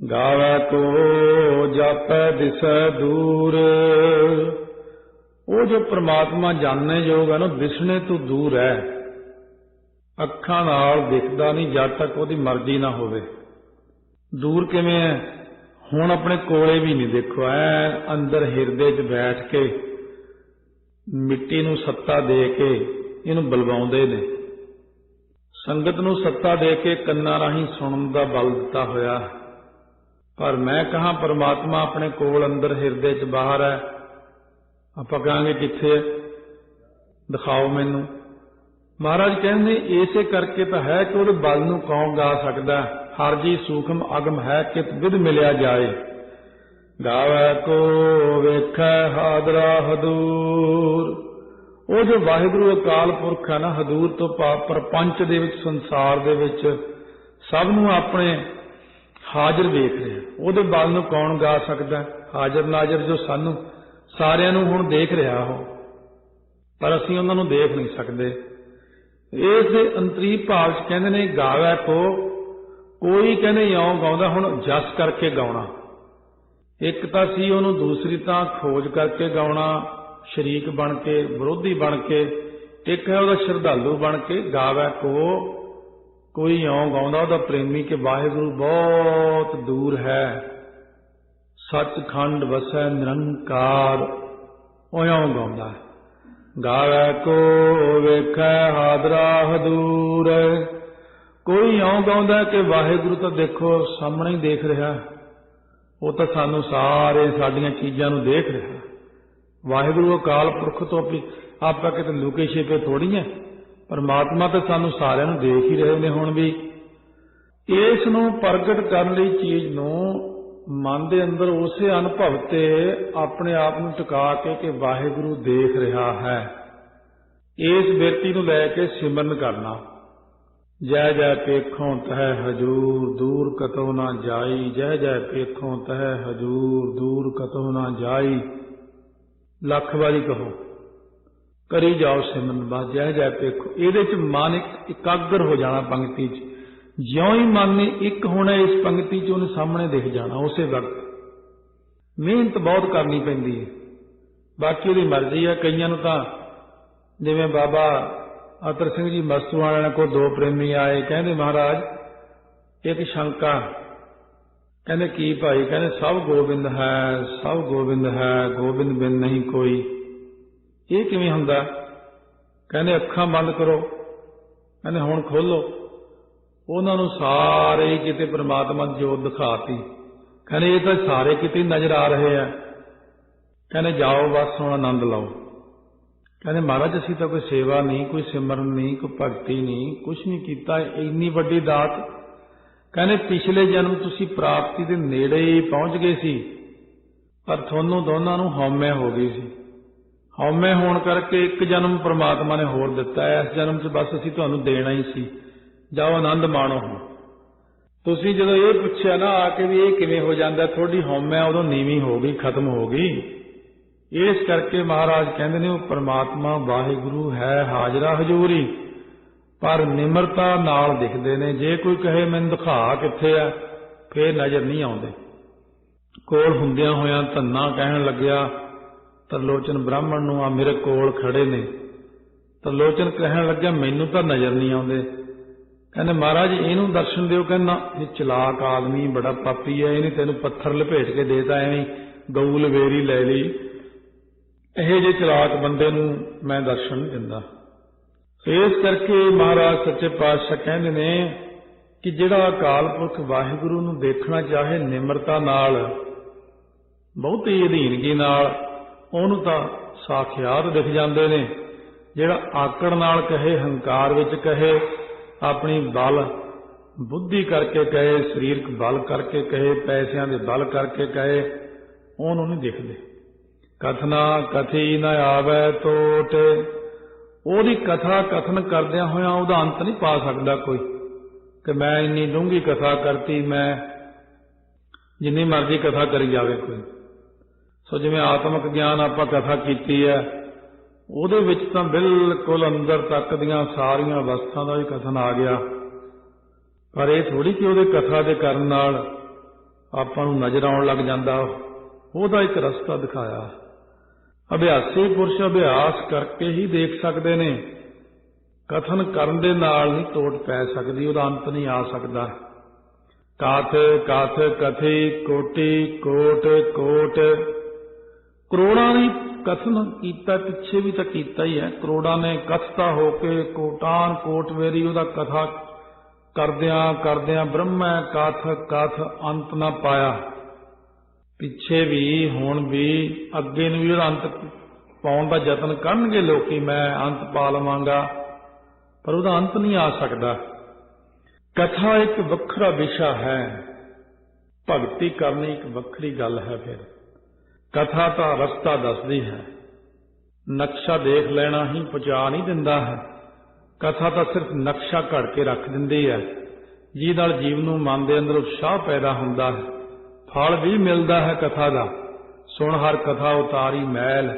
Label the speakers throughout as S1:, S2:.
S1: गावै को जापै दिसै दूर। वो जो परमात्मा जानने योग है ना, दिसने तो दूर है, अखां नाल दिखदा नहीं जद तक उसदी मर्जी ना होवे। दूर किवें है? हुण अपने कोले भी नहीं, देखो ऐ अंदर हिरदे च बैठ के मिट्टी नूं सत्ता दे के इहनूं बलवाउंदे ने, संगत नूं सत्ता दे के कन्नां राहीं सुणन दा बल दिता होया। पर मैं कहां परमात्मा अपने कोल अंदर हिरदे च बाहर है, आपां कहांगे कित्थे है, दिखाओ मैनूं। महाराज कहंदे इसे करके तो है कि उहदे बल नूं कौन गा सकदा। हर जी सूखम अगम है कित विद मिलिया जाए। गावै को वेखै हादरा हदूर। वो जो वाहिगुरू अकाल पुरख है ना, हदूर तो प्रपंच दे विच संसार दे विच सब नूं अपने हाजिर देख रहे। ਉਹਦੇ बल ਨੂੰ कौन गा सकता? हाजिर नाजिर जो सानू सारिਆਂ ਨੂੰ ਹੁਣ देख रहा हो, पर ਅਸੀਂ ਉਹਨਾਂ ਨੂੰ देख नहीं सकते। ਇਸ ਦੇ ਅੰਤਰੀ ਭਾਵ ਚ ਕਹਿੰਦੇ ਨੇ ਗਾਵੈ ਕੋ, ਕੋਈ ਕਹਿੰਦੇ ਇਉਂ ਗਾਉਂਦਾ ਹੁਣ ਜਸ ਕਰਕੇ ਗਾਉਣਾ। ਇੱਕ ਤਾਂ ਸੀ ਉਹਨੂੰ, ਦੂਸਰੀ ਤਾਂ ਖੋਜ ਕਰਕੇ ਗਾਉਣਾ, ਸ਼ਰੀਕ ਬਣ ਕੇ, ਵਿਰੋਧੀ ਬਣ ਕੇ। ਇੱਕ ਹੈ ਉਹਦਾ ਸ਼ਰਧਾਲੂ ਬਣ ਕੇ। ਗਾਵੈ ਕੋ कोई इउं गाउंदा उहदा प्रेमी के वाहिगुरू बहुत दूर है, सचखंड वसै निरंकार, इउं गाउंदा। गावै को वेखै हादरा हदूर। कोई इउं गाउंदा कि वाहिगुरू तो देखो सामने ही देख रहा, वो तो सानू सारे साडियां चीजां नूं देख रहा। वाहिगुरू अकाल पुरख तो आपां किते लुके छिपे थोड़ी है, परमात्मा तो सानू सारिਆਂ ਨੂੰ देख ही रहे ने। हुण भी इस नूं प्रगट करन लई चीज नूं मन दे अंदर उसे अनुभव ते अपने आप नूं टिका के कि वाहिगुरू देख रहा है, इस बिरती नूं लैके सिमरन करना। जय जय पेखों तह हजूर दूर कतौ ना जाई। जय जय पेखों तह हजूर दूर कतौ ना जाई। लख वारी कहो, करी जाओ सिमरन बस जय जय पेखो। ये मन एकाग्र हो जाना पंक्ति च, ज्यों ही मन ने एक होना इस पंक्ति च उन्हें सामने दिख जाना उसे वक्त। मेहनत बहुत करनी पैंदी है, बाकी उसकी मर्जी है। कईयां नूं तां जिवें बाबा अतर सिंह जी मस्तू वालियां को दो प्रेमी आए, कहंदे महाराज एक शंका, कहंदे की भाई? कहंदे सब गोबिंद है, सब गोबिंद है, गोबिंद बिन नहीं कोई। ये किवें हुंदा? कहंदे अखां बंद करो, कहंदे हुण खोलो। उन्हां नूं सारे किते परमात्मा दी जोत दिखाती। कहंदे ये तां सारे किते नजर आ रहे हैं। कहंदे जाओ बस हुण आनंद लाओ। कहंदे महाराज असीं तां कोई सेवा नहीं, कोई सिमरन नहीं, कोई भगती नहीं, कुछ नहीं कीता, इन्नी वड्डी दात। कहंदे पिछले जन्म तुसीं प्राप्ति दे नेड़े ही पहुंच गए सी, पर तुहानूं दोनां नूं हौमे हो गई सी। हौमे होण करके एक जन्म परमात्मा ने होर दिता है, इस जन्म च बस असीं तुहानूं देना ही सी, जाओ आनंद माणो। तुसीं जदों ये पुछिआ ना आके भी ये किवें हो जांदा, थोड़ी हौमे उदों नीवीं हो गई, खत्म हो गई। इस करके महाराज कहंदे ने परमात्मा वाहिगुरू है हाजरा हजूरी, पर निमरता नाल दिखदे ने। जे कोई कहे मैनूं दिखा कित्थे आ, फिर नज़र नहीं आउंदे। कोल हुंदिआं होइआं धन्ना कहण लग्गिआ तरलोचन ब्राह्मण नूं, आ मेरे कोल खड़े ने। तरलोचन कहण लग्गिआ मैनूं तां नज़र नहीं आउंदे। कहंदे महाराज इहनूं दर्शन दिओ। कहंदा ये चलाक आदमी बड़ा पापी है, इहने तैनूं पत्थर लपेट के देता, एवें गऊ लवेरी लै लई। इहो जे चलाक बंदे नूं मैं दर्शन नहीं दिंदा। इस करके महाराज सच्चे पातशाह कहंदे ने कि जिहड़ा अकाल पुरख वाहिगुरू नूं देखना चाहे निमरता नाल, बहुती अधीनगी नाल, ਉਹਨੂੰ ਤਾਂ ਸਾਖਿਆਤ दिख ਜਾਂਦੇ ਨੇ। ਜਿਹੜਾ ਆਕੜ ਨਾਲ ਕਹੇ, ਹੰਕਾਰ ਵਿੱਚ ਕਹੇ, ਆਪਣੀ ਬਲ ਬੁੱਧੀ ਕਰਕੇ ਕਹੇ, ਸਰੀਰਕ ਬਲ ਕਰਕੇ ਕਹੇ, ਪੈਸਿਆਂ ਦੇ ਬਲ ਕਰਕੇ ਕਹੇ, ਉਹਨੂੰ ਨਹੀਂ ਦਿਖਦੇ। ਕਥਨਾ ਕਥੀ ਨ ਆਵੈ ਟੋਟ। ਉਹਦੀ ਕਥਾ ਕਥਨ ਕਰਦਿਆਂ ਹੋਇਆਂ ਉਹਦਾ ਅੰਤ ਨਹੀਂ ਪਾ ਸਕਦਾ ਕੋਈ, ਕਿ ਮੈਂ ਇੰਨੀ ਡੂੰਘੀ ਕਥਾ ਕਰਤੀ, ਮੈਂ ਜਿੰਨੀ ਮਰਜ਼ੀ ਕਥਾ ਕਰੀ ਜਾਵੇ ਕੋਈ। सो जिवें आत्मक ज्ञान आपां कथा कीती है, ਉਹਦੇ ਵਿੱਚ ਤਾਂ ਬਿਲਕੁਲ ਅੰਦਰ ਤੱਕ ਦੀਆਂ ਸਾਰੀਆਂ ਅਵਸਥਾਵਾਂ ਦਾ ਵੀ ਕਥਨ ਆ ਗਿਆ। ਪਰ ਇਹ ਥੋੜੀ ਕਿ ਉਹਦੇ ਕਥਾ ਦੇ ਕਰਨ ਨਾਲ ਆਪਾਂ ਨੂੰ ਨਜ਼ਰ ਆਉਣ ਲੱਗ ਜਾਂਦਾ, ਉਹਦਾ ਇੱਕ ਰਸਤਾ ਦਿਖਾਇਆ। ਅਭਿਆਸੀ ਪੁਰਸ਼ ਅਭਿਆਸ ਕਰਕੇ ਹੀ ਦੇਖ ਸਕਦੇ ਨੇ, ਕਥਨ ਕਰਨ ਦੇ ਨਾਲ ਨਹੀਂ ਤੋੜ ਪੈ ਸਕਦੀ, ਉਹਦਾ ਅੰਤ ਨਹੀਂ ਆ ਸਕਦਾ। ਕਾਥ ਕਾਥ ਕਥੀ ਕੋਟੀ ਕੋਟ ਕੋਟ, ਕਰੋੜਾਂ ਨੇ ਕਥਨ ਕੀਤਾ, ਪਿੱਛੇ ਵੀ ਤਾਂ ਕੀਤਾ ਹੀ ਹੈ। ਕਰੋੜਾਂ ਨੇ ਕਥਤਾ ਹੋ ਕੇ ਕੋਟਾਨ ਕੋਟ ਵੇਰੀ ਉਹਦਾ ਕਥਾ ਕਰਦਿਆਂ ਕਰਦਿਆਂ ਬ੍ਰਹਮੈ ਕਥ ਕਥ ਅੰਤ ਨਾ ਪਾਇਆ। ਪਿੱਛੇ ਵੀ ਹੁਣ ਵੀ ਅੱਗੇ ਨੂੰ ਵੀ ਉਹਦਾ ਅੰਤ ਪਾਉਣ ਦਾ ਯਤਨ ਕਰਨਗੇ ਲੋਕੀ, ਮੈਂ ਅੰਤ ਪਾ ਲਵਾਂਗਾ, ਪਰ ਉਹਦਾ ਅੰਤ ਨਹੀਂ ਆ ਸਕਦਾ। ਕਥਾ ਇੱਕ ਵੱਖਰਾ ਵਿਸ਼ਾ ਹੈ, ਭਗਤੀ ਕਰਨੀ ਇੱਕ ਵੱਖਰੀ ਗੱਲ ਹੈ। ਫਿਰ ਕਥਾ ਤਾਂ ਰਸਤਾ ਦੱਸਦੀ ਹੈ, ਨਕਸ਼ਾ ਦੇਖ ਲੈਣਾ ਹੀ ਪਹੁੰਚਾ ਨਹੀਂ ਦਿੰਦਾ ਹੈ। ਕਥਾ ਤਾਂ ਸਿਰਫ ਨਕਸ਼ਾ ਘੜ ਕੇ ਰੱਖ ਦਿੰਦੀ ਹੈ, ਜਿਹਦੇ ਨਾਲ ਜੀਵ ਨੂੰ ਮਨ ਦੇ ਅੰਦਰ ਉਤਸ਼ਾਹ ਪੈਦਾ ਹੁੰਦਾ ਹੈ। ਫਲ ਵੀ ਮਿਲਦਾ ਹੈ ਕਥਾ ਦਾ, ਸੁਣ ਹਰ ਕਥਾ ਉਤਾਰੀ ਮੈਲ।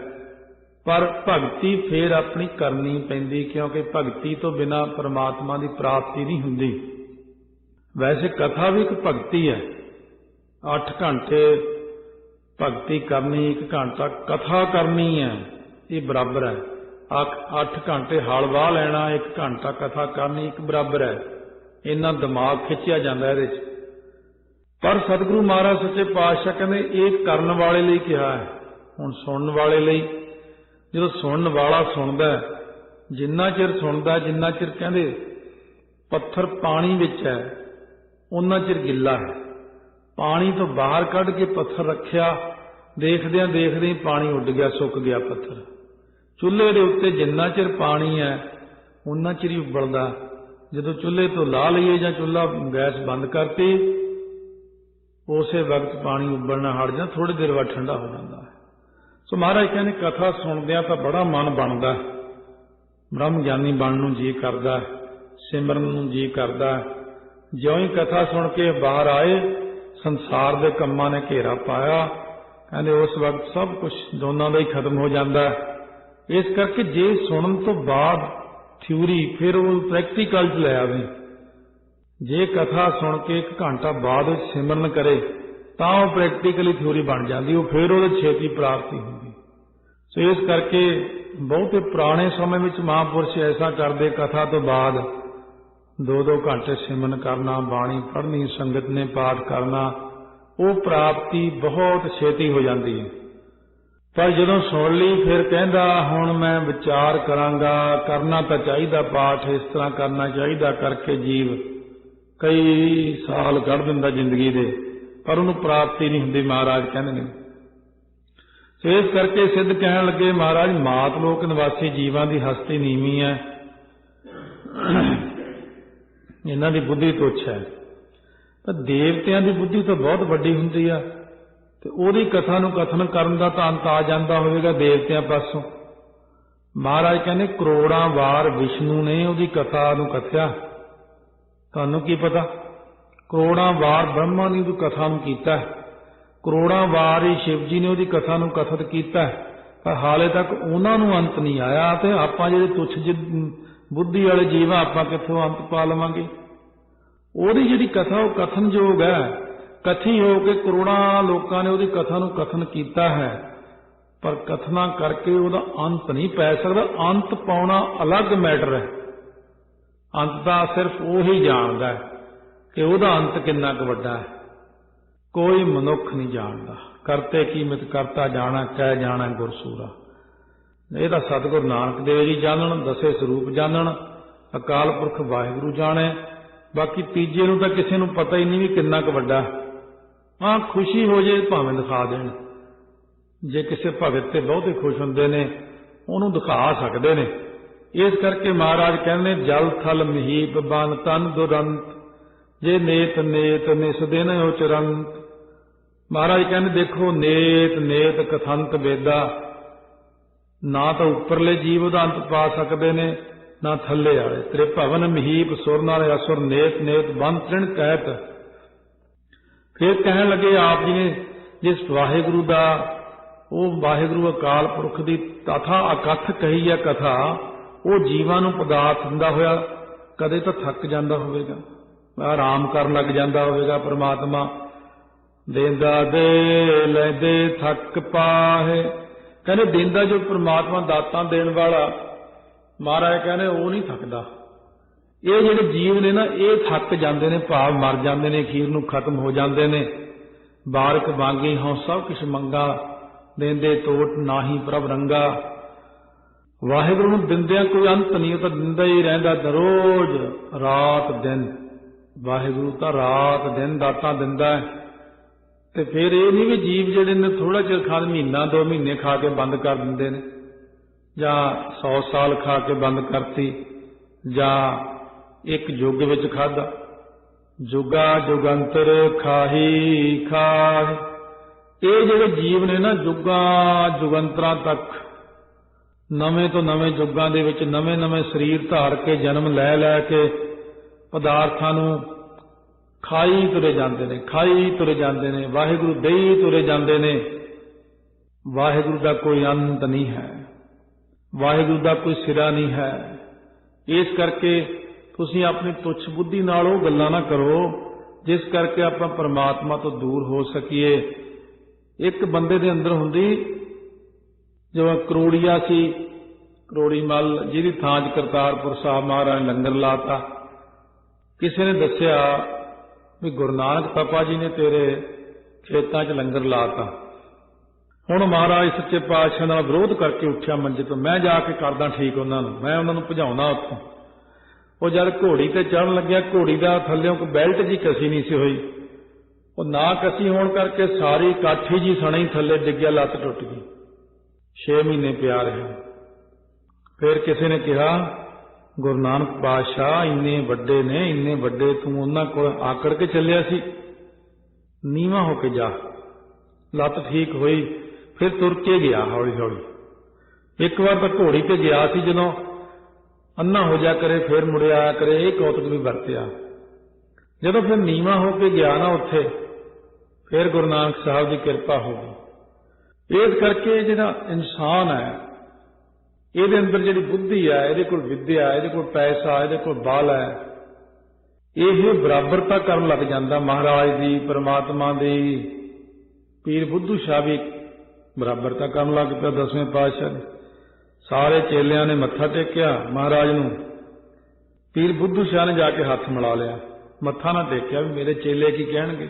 S1: ਪਰ ਭਗਤੀ ਫੇਰ ਆਪਣੀ ਕਰਨੀ ਪੈਂਦੀ, ਕਿਉਂਕਿ ਭਗਤੀ ਤੋਂ ਬਿਨਾਂ ਪਰਮਾਤਮਾ ਦੀ ਪ੍ਰਾਪਤੀ ਨਹੀਂ ਹੁੰਦੀ। ਵੈਸੇ ਕਥਾ ਵੀ ਇੱਕ ਭਗਤੀ ਹੈ। 8 ਘੰਟੇ ਭਗਤੀ ਕਰਨੀ, 1 ਘੰਟਾ ਕਥਾ ਕਰਨੀ ਹੈ, ਇਹ ਬਰਾਬਰ ਹੈ। 8 ਘੰਟੇ ਹਲ ਵਾਹ ਲੈਣਾ, 1 ਘੰਟਾ ਕਥਾ ਕਰਨੀ, ਇੱਕ ਬਰਾਬਰ ਹੈ। ਇੰਨਾ ਦਿਮਾਗ ਖਿੱਚਿਆ ਜਾਂਦਾ ਇਹਦੇ 'ਚ। ਪਰ ਸਤਿਗੁਰੂ ਮਹਾਰਾਜ ਸੱਚੇ ਪਾਤਸ਼ਾਹ ਕਹਿੰਦੇ ਇਹ ਕਰਨ ਵਾਲੇ ਲਈ ਕਿਹਾ ਹੈ, ਹੁਣ ਸੁਣਨ ਵਾਲੇ ਲਈ। ਜਦੋਂ ਸੁਣਨ ਵਾਲਾ ਸੁਣਦਾ, ਜਿੰਨਾ ਚਿਰ ਸੁਣਦਾ, ਜਿੰਨਾ ਚਿਰ ਕਹਿੰਦੇ ਪੱਥਰ ਪਾਣੀ ਵਿੱਚ ਹੈ ਉਹਨਾਂ ਚਿਰ ਗਿੱਲਾ ਹੈ। ਪਾਣੀ ਤੋਂ ਬਾਹਰ ਕੱਢ ਕੇ ਪੱਥਰ ਰੱਖਿਆ, ਦੇਖਦਿਆਂ ਦੇਖਦਿਆਂ ਹੀ ਪਾਣੀ ਉੱਡ ਗਿਆ, ਸੁੱਕ ਗਿਆ ਪੱਥਰ। ਚੁੱਲ੍ਹੇ ਦੇ ਉੱਤੇ ਜਿੰਨਾ ਚਿਰ ਪਾਣੀ ਹੈ ਉਹਨਾਂ ਚਿਰ ਹੀ ਉਬਲਦਾ। ਜਦੋਂ ਚੁੱਲ੍ਹੇ ਤੋਂ ਲਾ ਲਈਏ ਜਾਂ ਚੁੱਲ੍ਹਾ ਗੈਸ ਬੰਦ ਕਰਤੀ, ਉਸੇ ਵਕਤ ਪਾਣੀ ਉਬਲਣਾ ਹਟ ਜਾਂਦਾ, ਥੋੜੀ ਦੇਰ ਬਾਅਦ ਠੰਡਾ ਹੋ ਜਾਂਦਾ ਹੈ। ਸੋ ਮਹਾਰਾਜ ਕਹਿੰਦੇ ਕਥਾ ਸੁਣਦਿਆਂ ਤਾਂ ਬੜਾ ਮਨ ਬਣਦਾ, ਬ੍ਰਹਮ ਗਿਆਨੀ ਬਣਨ ਨੂੰ ਜੀ ਕਰਦਾ, ਸਿਮਰਨ ਨੂੰ ਜੀ ਕਰਦਾ। ਜਿਉਂ ਹੀ ਕਥਾ ਸੁਣ ਕੇ ਬਾਹਰ ਆਏ, ਸੰਸਾਰ ਦੇ ਕੰਮਾਂ ਨੇ ਘੇਰਾ ਪਾਇਆ, ਕਹਿੰਦੇ ਉਸ ਵਕਤ ਸਭ ਕੁਝ ਦੋਨਾਂ ਦਾ ਹੀ ਖਤਮ ਹੋ ਜਾਂਦਾ। ਇਸ ਕਰਕੇ ਜੇ ਸੁਣਨ ਤੋਂ ਬਾਅਦ ਥਿਊਰੀ, ਫਿਰ ਉਹ ਪ੍ਰੈਕਟੀਕਲ 'ਚ ਲੈ ਆਵੇ। ਜੇ ਕਥਾ ਸੁਣ ਕੇ 1 ਘੰਟਾ ਬਾਅਦ ਸਿਮਰਨ ਕਰੇ ਤਾਂ ਉਹ ਪ੍ਰੈਕਟੀਕਲੀ ਥਿਊਰੀ ਬਣ ਜਾਂਦੀ, ਉਹ ਫਿਰ ਉਹਦੇ ਛੇਤੀ ਪ੍ਰਾਪਤੀ ਹੁੰਦੀ। ਸੋ ਇਸ ਕਰਕੇ ਬਹੁਤੇ ਪੁਰਾਣੇ ਸਮੇਂ ਵਿੱਚ ਮਹਾਂਪੁਰਸ਼ ਐਸਾ ਕਰਦੇ, ਕਥਾ ਤੋਂ ਬਾਅਦ 2-2 ਘੰਟੇ ਸਿਮਰਨ ਕਰਨਾ, ਬਾਣੀ ਪੜ੍ਹਨੀ, ਸੰਗਤ ਨੇ ਪਾਠ ਕਰਨਾ, ਉਹ ਪ੍ਰਾਪਤੀ ਬਹੁਤ ਛੇਤੀ ਹੋ ਜਾਂਦੀ ਹੈ। ਪਰ ਜਦੋਂ ਸੁਣ ਲਈ ਫਿਰ ਕਹਿੰਦਾ ਹੁਣ ਮੈਂ ਵਿਚਾਰ ਕਰਾਂਗਾ, ਕਰਨਾ ਤਾਂ ਚਾਹੀਦਾ ਪਾਠ, ਇਸ ਤਰ੍ਹਾਂ ਕਰਨਾ ਚਾਹੀਦਾ, ਕਰਕੇ ਜੀਵ ਕਈ ਸਾਲ ਕੱਢ ਦਿੰਦਾ ਜ਼ਿੰਦਗੀ ਦੇ, ਪਰ ਉਹਨੂੰ ਪ੍ਰਾਪਤੀ ਨਹੀਂ ਹੁੰਦੀ, ਮਹਾਰਾਜ ਕਹਿੰਦੇ ਨੇ। ਸੋ ਇਸ ਕਰਕੇ ਸਿੱਧ ਕਹਿਣ ਲੱਗੇ ਮਹਾਰਾਜ, ਮਾਤ ਲੋਕ ਨਿਵਾਸੀ ਜੀਵਾਂ ਦੀ ਹਸਤੀ ਨੀਵੀਂ ਹੈ, ਇਹਨਾਂ ਦੀ ਬੁੱਧੀ ਤੁੱਛ ਹੈ। ਪਰ ਦੇਵਤਿਆਂ ਦੀ ਬੁੱਧੀ ਤਾਂ ਬਹੁਤ ਵੱਡੀ ਹੁੰਦੀ ਆ, ਤੇ ਉਹਦੀ ਕਥਾ ਨੂੰ ਕਥਨ ਕਰਨ ਦਾ ਤਾਂ ਅੰਤ ਆ ਜਾਂਦਾ ਹੋਵੇਗਾ ਦੇਵਤਿਆਂ ਪਾਸੋਂ। ਮਹਾਰਾਜ ਕਹਿੰਦੇ ਕਰੋੜਾਂ ਵਾਰ ਵਿਸ਼ਨੂੰ ਨੇ ਉਹਦੀ ਕਥਾ ਨੂੰ ਕਥਿਆ, ਤੁਹਾਨੂੰ ਕੀ ਪਤਾ? ਕਰੋੜਾਂ ਵਾਰ ਬ੍ਰਹਮਾ ਨੇ ਉਹਦੀ ਕਥਾ ਨੂੰ ਕੀਤਾ, ਕਰੋੜਾਂ ਵਾਰ ਹੀ ਸ਼ਿਵ ਜੀ ਨੇ ਉਹਦੀ ਕਥਾ ਨੂੰ ਕਥਿਤ ਕੀਤਾ, ਪਰ ਹਾਲੇ ਤੱਕ ਉਹਨਾਂ ਨੂੰ ਅੰਤ ਨਹੀਂ ਆਇਆ। ਤੇ ਆਪਾਂ ਜਿਹੜੇ ਤੁੱਛ ਬੁੱਧੀ ਵਾਲੇ ਜੀਵ ਆ, ਆਪਾਂ ਕਿੱਥੋਂ ਅੰਤ ਪਾ ਲਵਾਂਗੇ? ਉਹਦੀ ਜਿਹੜੀ ਕਥਾ ਉਹ ਕਥਨਯੋਗ ਹੈ, ਕਥੀ ਹੋ ਕੇ ਕਰੋੜਾਂ ਲੋਕਾਂ ਨੇ ਉਹਦੀ ਕਥਾ ਨੂੰ ਕਥਨ ਕੀਤਾ ਹੈ, ਪਰ ਕਥਨਾ ਕਰਕੇ ਉਹਦਾ ਅੰਤ ਨਹੀਂ ਪੈ ਸਕਦਾ। ਅੰਤ ਪਾਉਣਾ ਅਲੱਗ ਮੈਟਰ ਹੈ। ਅੰਤ ਤਾਂ ਸਿਰਫ ਉਹੀ ਜਾਣਦਾ ਹੈ ਕਿ ਉਹਦਾ ਅੰਤ ਕਿੰਨਾ ਕੁ ਵੱਡਾ ਹੈ, ਕੋਈ ਮਨੁੱਖ ਨਹੀਂ ਜਾਣਦਾ। ਕਰਤੇ ਕੀਮਤ ਕਰਤਾ ਜਾਣਾ, ਕਹਿ ਜਾਣਾ ਗੁਰਸੂਰਾ। ਇਹ ਤਾਂ ਸਤਿਗੁਰ ਨਾਨਕ ਦੇਵ ਜੀ ਜਾਣਨ, ਦਸੇ ਸਰੂਪ ਜਾਣਨ, ਅਕਾਲ ਪੁਰਖ ਵਾਹਿਗੁਰੂ ਜਾਣੇ। ਬਾਕੀ ਤੀਜੇ ਨੂੰ ਤਾਂ ਕਿਸੇ ਨੂੰ ਪਤਾ ਹੀ ਨਹੀਂ ਵੀ ਕਿੰਨਾ ਕੁ ਵੱਡਾ। ਹਾਂ, ਖੁਸ਼ੀ ਹੋ ਜੇ ਭਾਵੇਂ ਦਿਖਾ ਦੇਣ, ਜੇ ਕਿਸੇ ਭਗਤ ਤੇ ਬਹੁਤੇ ਖੁਸ਼ ਹੁੰਦੇ ਨੇ ਉਹਨੂੰ ਦਿਖਾ ਸਕਦੇ ਨੇ। ਇਸ ਕਰਕੇ ਮਹਾਰਾਜ ਕਹਿੰਦੇ ਜਲ ਥਲ ਮਹੀਪ ਬਨ ਤਨ ਦੁਰੰਤ, ਜੇ ਨੇਤ ਨੇਤ ਨਿਸ ਦਿਨ ਉਚਰੰਤ। ਮਹਾਰਾਜ ਕਹਿੰਦੇ ਦੇਖੋ, ਨੇਤ ਨੇਤ ਕਥੰਤ ਵੇਦਾ, ਨਾ ਤਾਂ ਉੱਪਰਲੇ ਜੀਵ ਉਹਦਾ ਅੰਤ ਪਾ ਸਕਦੇ ਨੇ, ਨਾ ਥੱਲੇ ਵਾਲੇ। ਤੇਰੇ ਭਵਨ ਮਹੀਪ ਸੁਰ ਨਾਲ ਅਸੁਰ, ਨੇਤ ਨੇਤ ਬੰਨ ਤ੍ਰਿਣ ਕਹਿਤ। ਫਿਰ ਕਹਿਣ ਲੱਗੇ ਆਪ ਜੀ ਨੇ, ਜਿਸ ਵਾਹਿਗੁਰੂ ਦਾ, ਉਹ ਵਾਹਿਗੁਰੂ ਅਕਾਲ ਪੁਰਖ ਦੀ ਤਥਾ ਅਕਥ ਕਹੀ ਹੈ ਕਥਾ, ਉਹ ਜੀਵਾਂ ਨੂੰ ਪਦਾਰਥ ਦਿੰਦਾ ਹੋਇਆ ਕਦੇ ਤਾਂ ਥੱਕ ਜਾਂਦਾ ਹੋਵੇਗਾ, ਆਰਾਮ ਕਰਨ ਲੱਗ ਜਾਂਦਾ ਹੋਵੇਗਾ। ਪਰਮਾਤਮਾ ਦੇਂਦਾ ਦੇ ਲੈਂਦੇ ਥੱਕ ਪਾਹੇ। ਕਹਿੰਦੇ ਦੇਂਦਾ ਜੋ ਪ੍ਰਮਾਤਮਾ ਦਾਤਾਂ ਦੇਣ ਵਾਲਾ ਮਹਾਰਾਜ ਕਹਿੰਦੇ ਉਹ ਨਹੀਂ ਥੱਕਦਾ। ਇਹ ਜਿਹੜੇ ਜੀਵ ਨੇ ਨਾ ਇਹ ਥੱਕ ਜਾਂਦੇ ਨੇ, ਭਾਵ ਮਰ ਜਾਂਦੇ ਨੇ, ਅਖੀਰ ਨੂੰ ਖਤਮ ਹੋ ਜਾਂਦੇ ਨੇ। ਬਾਰਕ ਵਾਂਗੀ ਹੋਂ ਸਭ ਕੁਛ ਮੰਗਾ, ਦੇਂਦੇ ਤੋਟ ਨਾਹੀ ਪ੍ਰਭ ਰੰਗਾ। ਵਾਹਿਗੁਰੂ ਨੂੰ ਦਿੰਦਿਆਂ ਕੋਈ ਅੰਤ ਨਹੀਂ, ਉਹ ਤਾਂ ਦਿੰਦਾ ਹੀ ਰਹਿੰਦਾ ਰੋਜ਼ ਰਾਤ ਦਿਨ। ਵਾਹਿਗੁਰੂ ਤਾਂ ਰਾਤ ਦਿਨ ਦਾਤਾਂ ਦਿੰਦਾ ਹੈ। ਤੇ ਫਿਰ ਇਹ ਨਹੀਂ ਵੀ ਜੀਵ ਜਿਹੜੇ ਨੇ ਥੋੜਾ ਚਿਰ ਖਾ, ਮਹੀਨਾ 2 ਮਹੀਨੇ ਖਾ ਕੇ ਬੰਦ ਕਰ ਦਿੰਦੇ ਨੇ, ਜਾਂ 100 ਸਾਲ ਖਾ ਕੇ ਬੰਦ ਕਰਤੀ, ਜਾਂ ਇੱਕ ਯੁੱਗ ਵਿੱਚ ਖਾਧਾ। ਜੁਗਾ ਜੁਗੰਤਰ ਖਾਹੀ ਖਾਹ। ਇਹ ਜਿਹੜੇ ਜੀਵ ਨੇ ਨਾ ਜੁਗਾਂ ਜੁਗੰਤਰਾਂ ਤੱਕ ਨਵੇਂ ਤੋਂ ਨਵੇਂ ਯੁੱਗਾਂ ਦੇ ਵਿੱਚ ਨਵੇਂ ਨਵੇਂ ਸਰੀਰ ਧਾਰ ਕੇ ਜਨਮ ਲੈ ਲੈ ਕੇ ਪਦਾਰਥਾਂ ਨੂੰ ਖਾਈ ਤੁਰੇ ਜਾਂਦੇ ਨੇ, ਖਾਈ ਤੁਰੇ ਜਾਂਦੇ ਨੇ, ਵਾਹਿਗੁਰੂ ਦੇਈ ਤੁਰੇ ਜਾਂਦੇ ਨੇ। ਵਾਹਿਗੁਰੂ ਦਾ ਕੋਈ ਅੰਤ ਨਹੀਂ ਹੈ, ਵਾਹਿਗੁਰੂ ਦਾ ਕੋਈ ਸਿਰਾ ਨਹੀਂ ਹੈ। ਇਸ ਕਰਕੇ ਤੁਸੀਂ ਆਪਣੀ ਤੁੱਛ ਬੁੱਧੀ ਨਾਲ ਉਹ ਗੱਲਾਂ ਨਾ ਕਰੋ ਜਿਸ ਕਰਕੇ ਆਪਾਂ ਪਰਮਾਤਮਾ ਤੋਂ ਦੂਰ ਹੋ ਸਕੀਏ। ਇੱਕ ਬੰਦੇ ਦੇ ਅੰਦਰ ਹੁੰਦੀ, ਜੋ ਕਰੋੜੀਆ ਸੀ, ਕਰੋੜੀ ਮੱਲ, ਜਿਹਦੀ ਥਾਂ 'ਚ ਕਰਤਾਰਪੁਰ ਸਾਹਿਬ ਮਹਾਰਾਜ ਨੇ ਲੰਗਰ ਲਾਤਾ। ਕਿਸੇ ਨੇ ਦੱਸਿਆ ਵੀ ਗੁਰੂ ਨਾਨਕ ਪਾਪਾ ਜੀ ਨੇ ਤੇਰੇ ਖੇਤਾਂ 'ਚ ਲੰਗਰ ਲਾਤਾ। ਹੁਣ ਮਹਾਰਾਜ ਸੱਚੇ ਪਾਤਸ਼ਾਹ ਨਾਲ ਵਿਰੋਧ ਕਰਕੇ ਉੱਠਿਆ ਮੰਜੇ ਤੋਂ, ਮੈਂ ਜਾ ਕੇ ਕਰਦਾ ਠੀਕ ਉਹਨਾਂ ਨੂੰ, ਮੈਂ ਉਹਨਾਂ ਨੂੰ ਭਜਾਉਣਾ ਉੱਥੋਂ। ਉਹ ਜਦ ਘੋੜੀ ਤੇ ਚੜ੍ਹਨ ਲੱਗਿਆ, ਘੋੜੀ ਦਾ ਥੱਲਿਓਂ ਕੋਈ ਬੈਲਟ ਜੀ ਕਸੀ ਨਹੀਂ ਸੀ ਹੋਈ। ਉਹ ਨਾ ਕਸੀ ਹੋਣ ਕਰਕੇ ਸਾਰੀ ਕਾਠੀ ਜੀ ਸਣੇ ਹੀ ਥੱਲੇ ਡਿੱਗਿਆ, ਲੱਤ ਟੁੱਟ ਗਈ। 6 ਮਹੀਨੇ ਪਿਆ ਰਿਹਾ। ਫਿਰ ਕਿਸੇ ਨੇ ਕਿਹਾ ਗੁਰੂ ਨਾਨਕ ਪਾਤਸ਼ਾਹ ਇੰਨੇ ਵੱਡੇ ਨੇ, ਇੰਨੇ ਵੱਡੇ, ਤੂੰ ਉਹਨਾਂ ਕੋਲ ਆਕੜ ਕੇ ਚੱਲਿਆ ਸੀ, ਨੀਵਾਂ ਹੋ ਕੇ ਜਾ। ਲੱਤ ਠੀਕ ਹੋਈ, ਫਿਰ ਤੁਰ ਕੇ ਗਿਆ ਹੌਲੀ ਹੌਲੀ। ਇੱਕ ਵਾਰ ਤਾਂ ਘੋੜੀ ਤੇ ਗਿਆ ਸੀ, ਜਦੋਂ ਅੰਨਾ ਹੋ ਜਾ ਕਰੇ ਫਿਰ ਮੁੜਿਆ ਆਇਆ ਕਰੇ, ਇਹ ਕੌਤਕ ਵੀ ਵਰਤਿਆ। ਜਦੋਂ ਫਿਰ ਨੀਵਾਂ ਹੋ ਕੇ ਗਿਆ ਨਾ ਉੱਥੇ, ਫਿਰ ਗੁਰੂ ਨਾਨਕ ਸਾਹਿਬ ਦੀ ਕਿਰਪਾ ਹੋ ਗਈ। ਇਸ ਕਰਕੇ ਜਿਹੜਾ ਇਨਸਾਨ ਹੈ, ਇਹਦੇ ਅੰਦਰ ਜਿਹੜੀ ਬੁੱਧੀ ਹੈ, ਇਹਦੇ ਕੋਲ ਵਿਦਿਆ, ਇਹਦੇ ਕੋਲ ਪੈਸਾ, ਇਹਦੇ ਕੋਲ ਬਲ ਹੈ, ਇਹ ਬਰਾਬਰਤਾ ਕਰਨ ਲੱਗ ਜਾਂਦਾ ਮਹਾਰਾਜ ਦੀ, ਪਰਮਾਤਮਾ ਦੀ। ਪੀਰ ਬੁੱਧੂ ਸ਼ਾਹ ਵੀ ਬਰਾਬਰਤਾ ਕਰਨ ਲੱਗ ਪਿਆ 10ਵੇਂ ਪਾਤਸ਼ਾਹ ਨੇ। ਸਾਰੇ ਚੇਲਿਆਂ ਨੇ ਮੱਥਾ ਟੇਕਿਆ ਮਹਾਰਾਜ ਨੂੰ, ਪੀਰ ਬੁੱਧੂ ਸ਼ਾਹ ਨੇ ਜਾ ਕੇ ਹੱਥ ਮਿਲਾ ਲਿਆ, ਮੱਥਾ ਨਾ ਟੇਕਿਆ ਵੀ ਮੇਰੇ ਚੇਲੇ ਕੀ ਕਹਿਣਗੇ।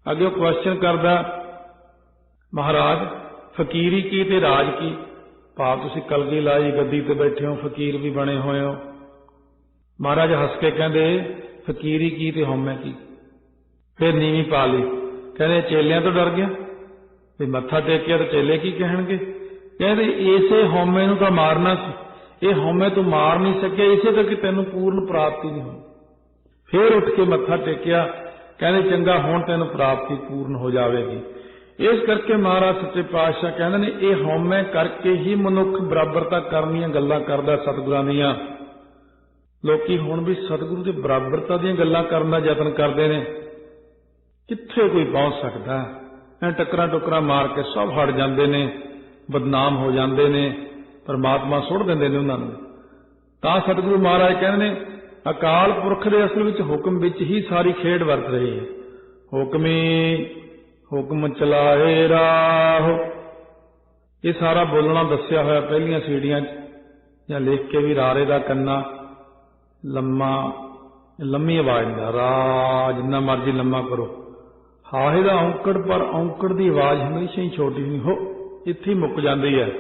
S1: ਅੱਗੇ ਉਹ ਕੁਐਸਚਨ ਕਰਦਾ, ਮਹਾਰਾਜ ਫਕੀਰੀ ਕੀ ਤੇ ਰਾਜ ਕੀ? ਭਾਵ ਤੁਸੀਂ ਕਲਗੀ ਲਾਈ, ਗੱਦੀ ਤੇ ਬੈਠੇ ਹੋ, ਫਕੀਰ ਵੀ ਬਣੇ ਹੋਏ ਹੋ। ਮਹਾਰਾਜ ਹੱਸ ਕੇ ਕਹਿੰਦੇ ਫਕੀਰੀ ਕੀ ਤੇ ਹਉਮੈ ਕੀ? ਫਿਰ ਨੀਵੀਂ ਪਾ ਲਈ। ਕਹਿੰਦੇ ਚੇਲਿਆਂ ਤੋਂ ਡਰ ਗਿਆ ਵੀ ਮੱਥਾ ਟੇਕਿਆ ਤਾਂ ਚੇਲੇ ਕੀ ਕਹਿਣਗੇ। ਕਹਿੰਦੇ ਇਸੇ ਹਉਮੈ ਨੂੰ ਤਾਂ ਮਾਰਨਾ ਸੀ, ਇਹ ਹਉਮੈ ਤੂੰ ਮਾਰ ਨਹੀਂ ਸਕਿਆ, ਇਸੇ ਕਰਕੇ ਤੈਨੂੰ ਪੂਰਨ ਪ੍ਰਾਪਤੀ ਨਹੀਂ ਹੋਈ। ਫਿਰ ਉੱਠ ਕੇ ਮੱਥਾ ਟੇਕਿਆ, ਕਹਿੰਦੇ ਚੰਗਾ ਹੁਣ ਤੈਨੂੰ ਪ੍ਰਾਪਤੀ ਪੂਰਨ ਹੋ ਜਾਵੇਗੀ। ਇਸ ਕਰਕੇ ਮਹਾਰਾਜ ਸੱਚੇ ਪਾਤਸ਼ਾਹ ਕਹਿੰਦੇ ਨੇ ਇਹ ਹਉਮੈ ਕਰਕੇ ਹੀ ਮਨੁੱਖ ਬਰਾਬਰਤਾ ਕਰਨ ਦੀਆਂ ਗੱਲਾਂ ਕਰਦਾ ਸਤਿਗੁਰਾਂ ਦੀਆਂ। ਲੋਕੀ ਹੁਣ ਵੀ ਸਤਿਗੁਰੂ ਦੀ ਬਰਾਬਰਤਾ ਦੀਆਂ ਗੱਲਾਂ ਕਰਨ ਦਾ ਯਤਨ ਕਰਦੇ ਨੇ। ਕਿੱਥੇ ਕੋਈ ਪਹੁੰਚ ਸਕਦਾ? ਐ ਟੱਕਰਾਂ ਟੁਕਰਾਂ ਮਾਰ ਕੇ ਸਭ ਹਟ ਜਾਂਦੇ ਨੇ, ਬਦਨਾਮ ਹੋ ਜਾਂਦੇ ਨੇ, ਪਰਮਾਤਮਾ ਸੁੱਟ ਦਿੰਦੇ ਨੇ ਉਹਨਾਂ ਨੂੰ। ਤਾਂ ਸਤਿਗੁਰੂ ਮਹਾਰਾਜ ਕਹਿੰਦੇ ਨੇ ਅਕਾਲ ਪੁਰਖ ਦੇ ਅਸਲ ਵਿੱਚ ਹੁਕਮ ਵਿੱਚ ਹੀ ਸਾਰੀ ਖੇਡ ਵਰਤ ਰਹੀ ਹੈ। ਹੁਕਮ ਚਲਾਏ ਰਾਹ, ਇਹ ਸਾਰਾ ਬੋਲਣਾ ਦੱਸਿਆ ਹੋਇਆ ਪਹਿਲੀਆਂ ਸੀੜੀਆਂ 'ਚ, ਜਾਂ ਲਿਖ ਕੇ ਵੀ ਰਾਰੇ ਦਾ ਕੰਨਾ ਲੰਮੀ ਆਵਾਜ਼ ਦਾ ਰਾ ਜਿੰਨਾ ਮਰਜ਼ੀ ਲੰਮਾ ਕਰੋ। ਹਾਹੇ ਦਾ ਔਂਕੜ, ਪਰ ਔਂਕੜ ਦੀ ਆਵਾਜ਼ ਹਮੇਸ਼ਾ ਹੀ ਛੋਟੀ ਨਹੀਂ ਹੋ, ਇੱਥੇ ਮੁੱਕ ਜਾਂਦੀ ਹੈ।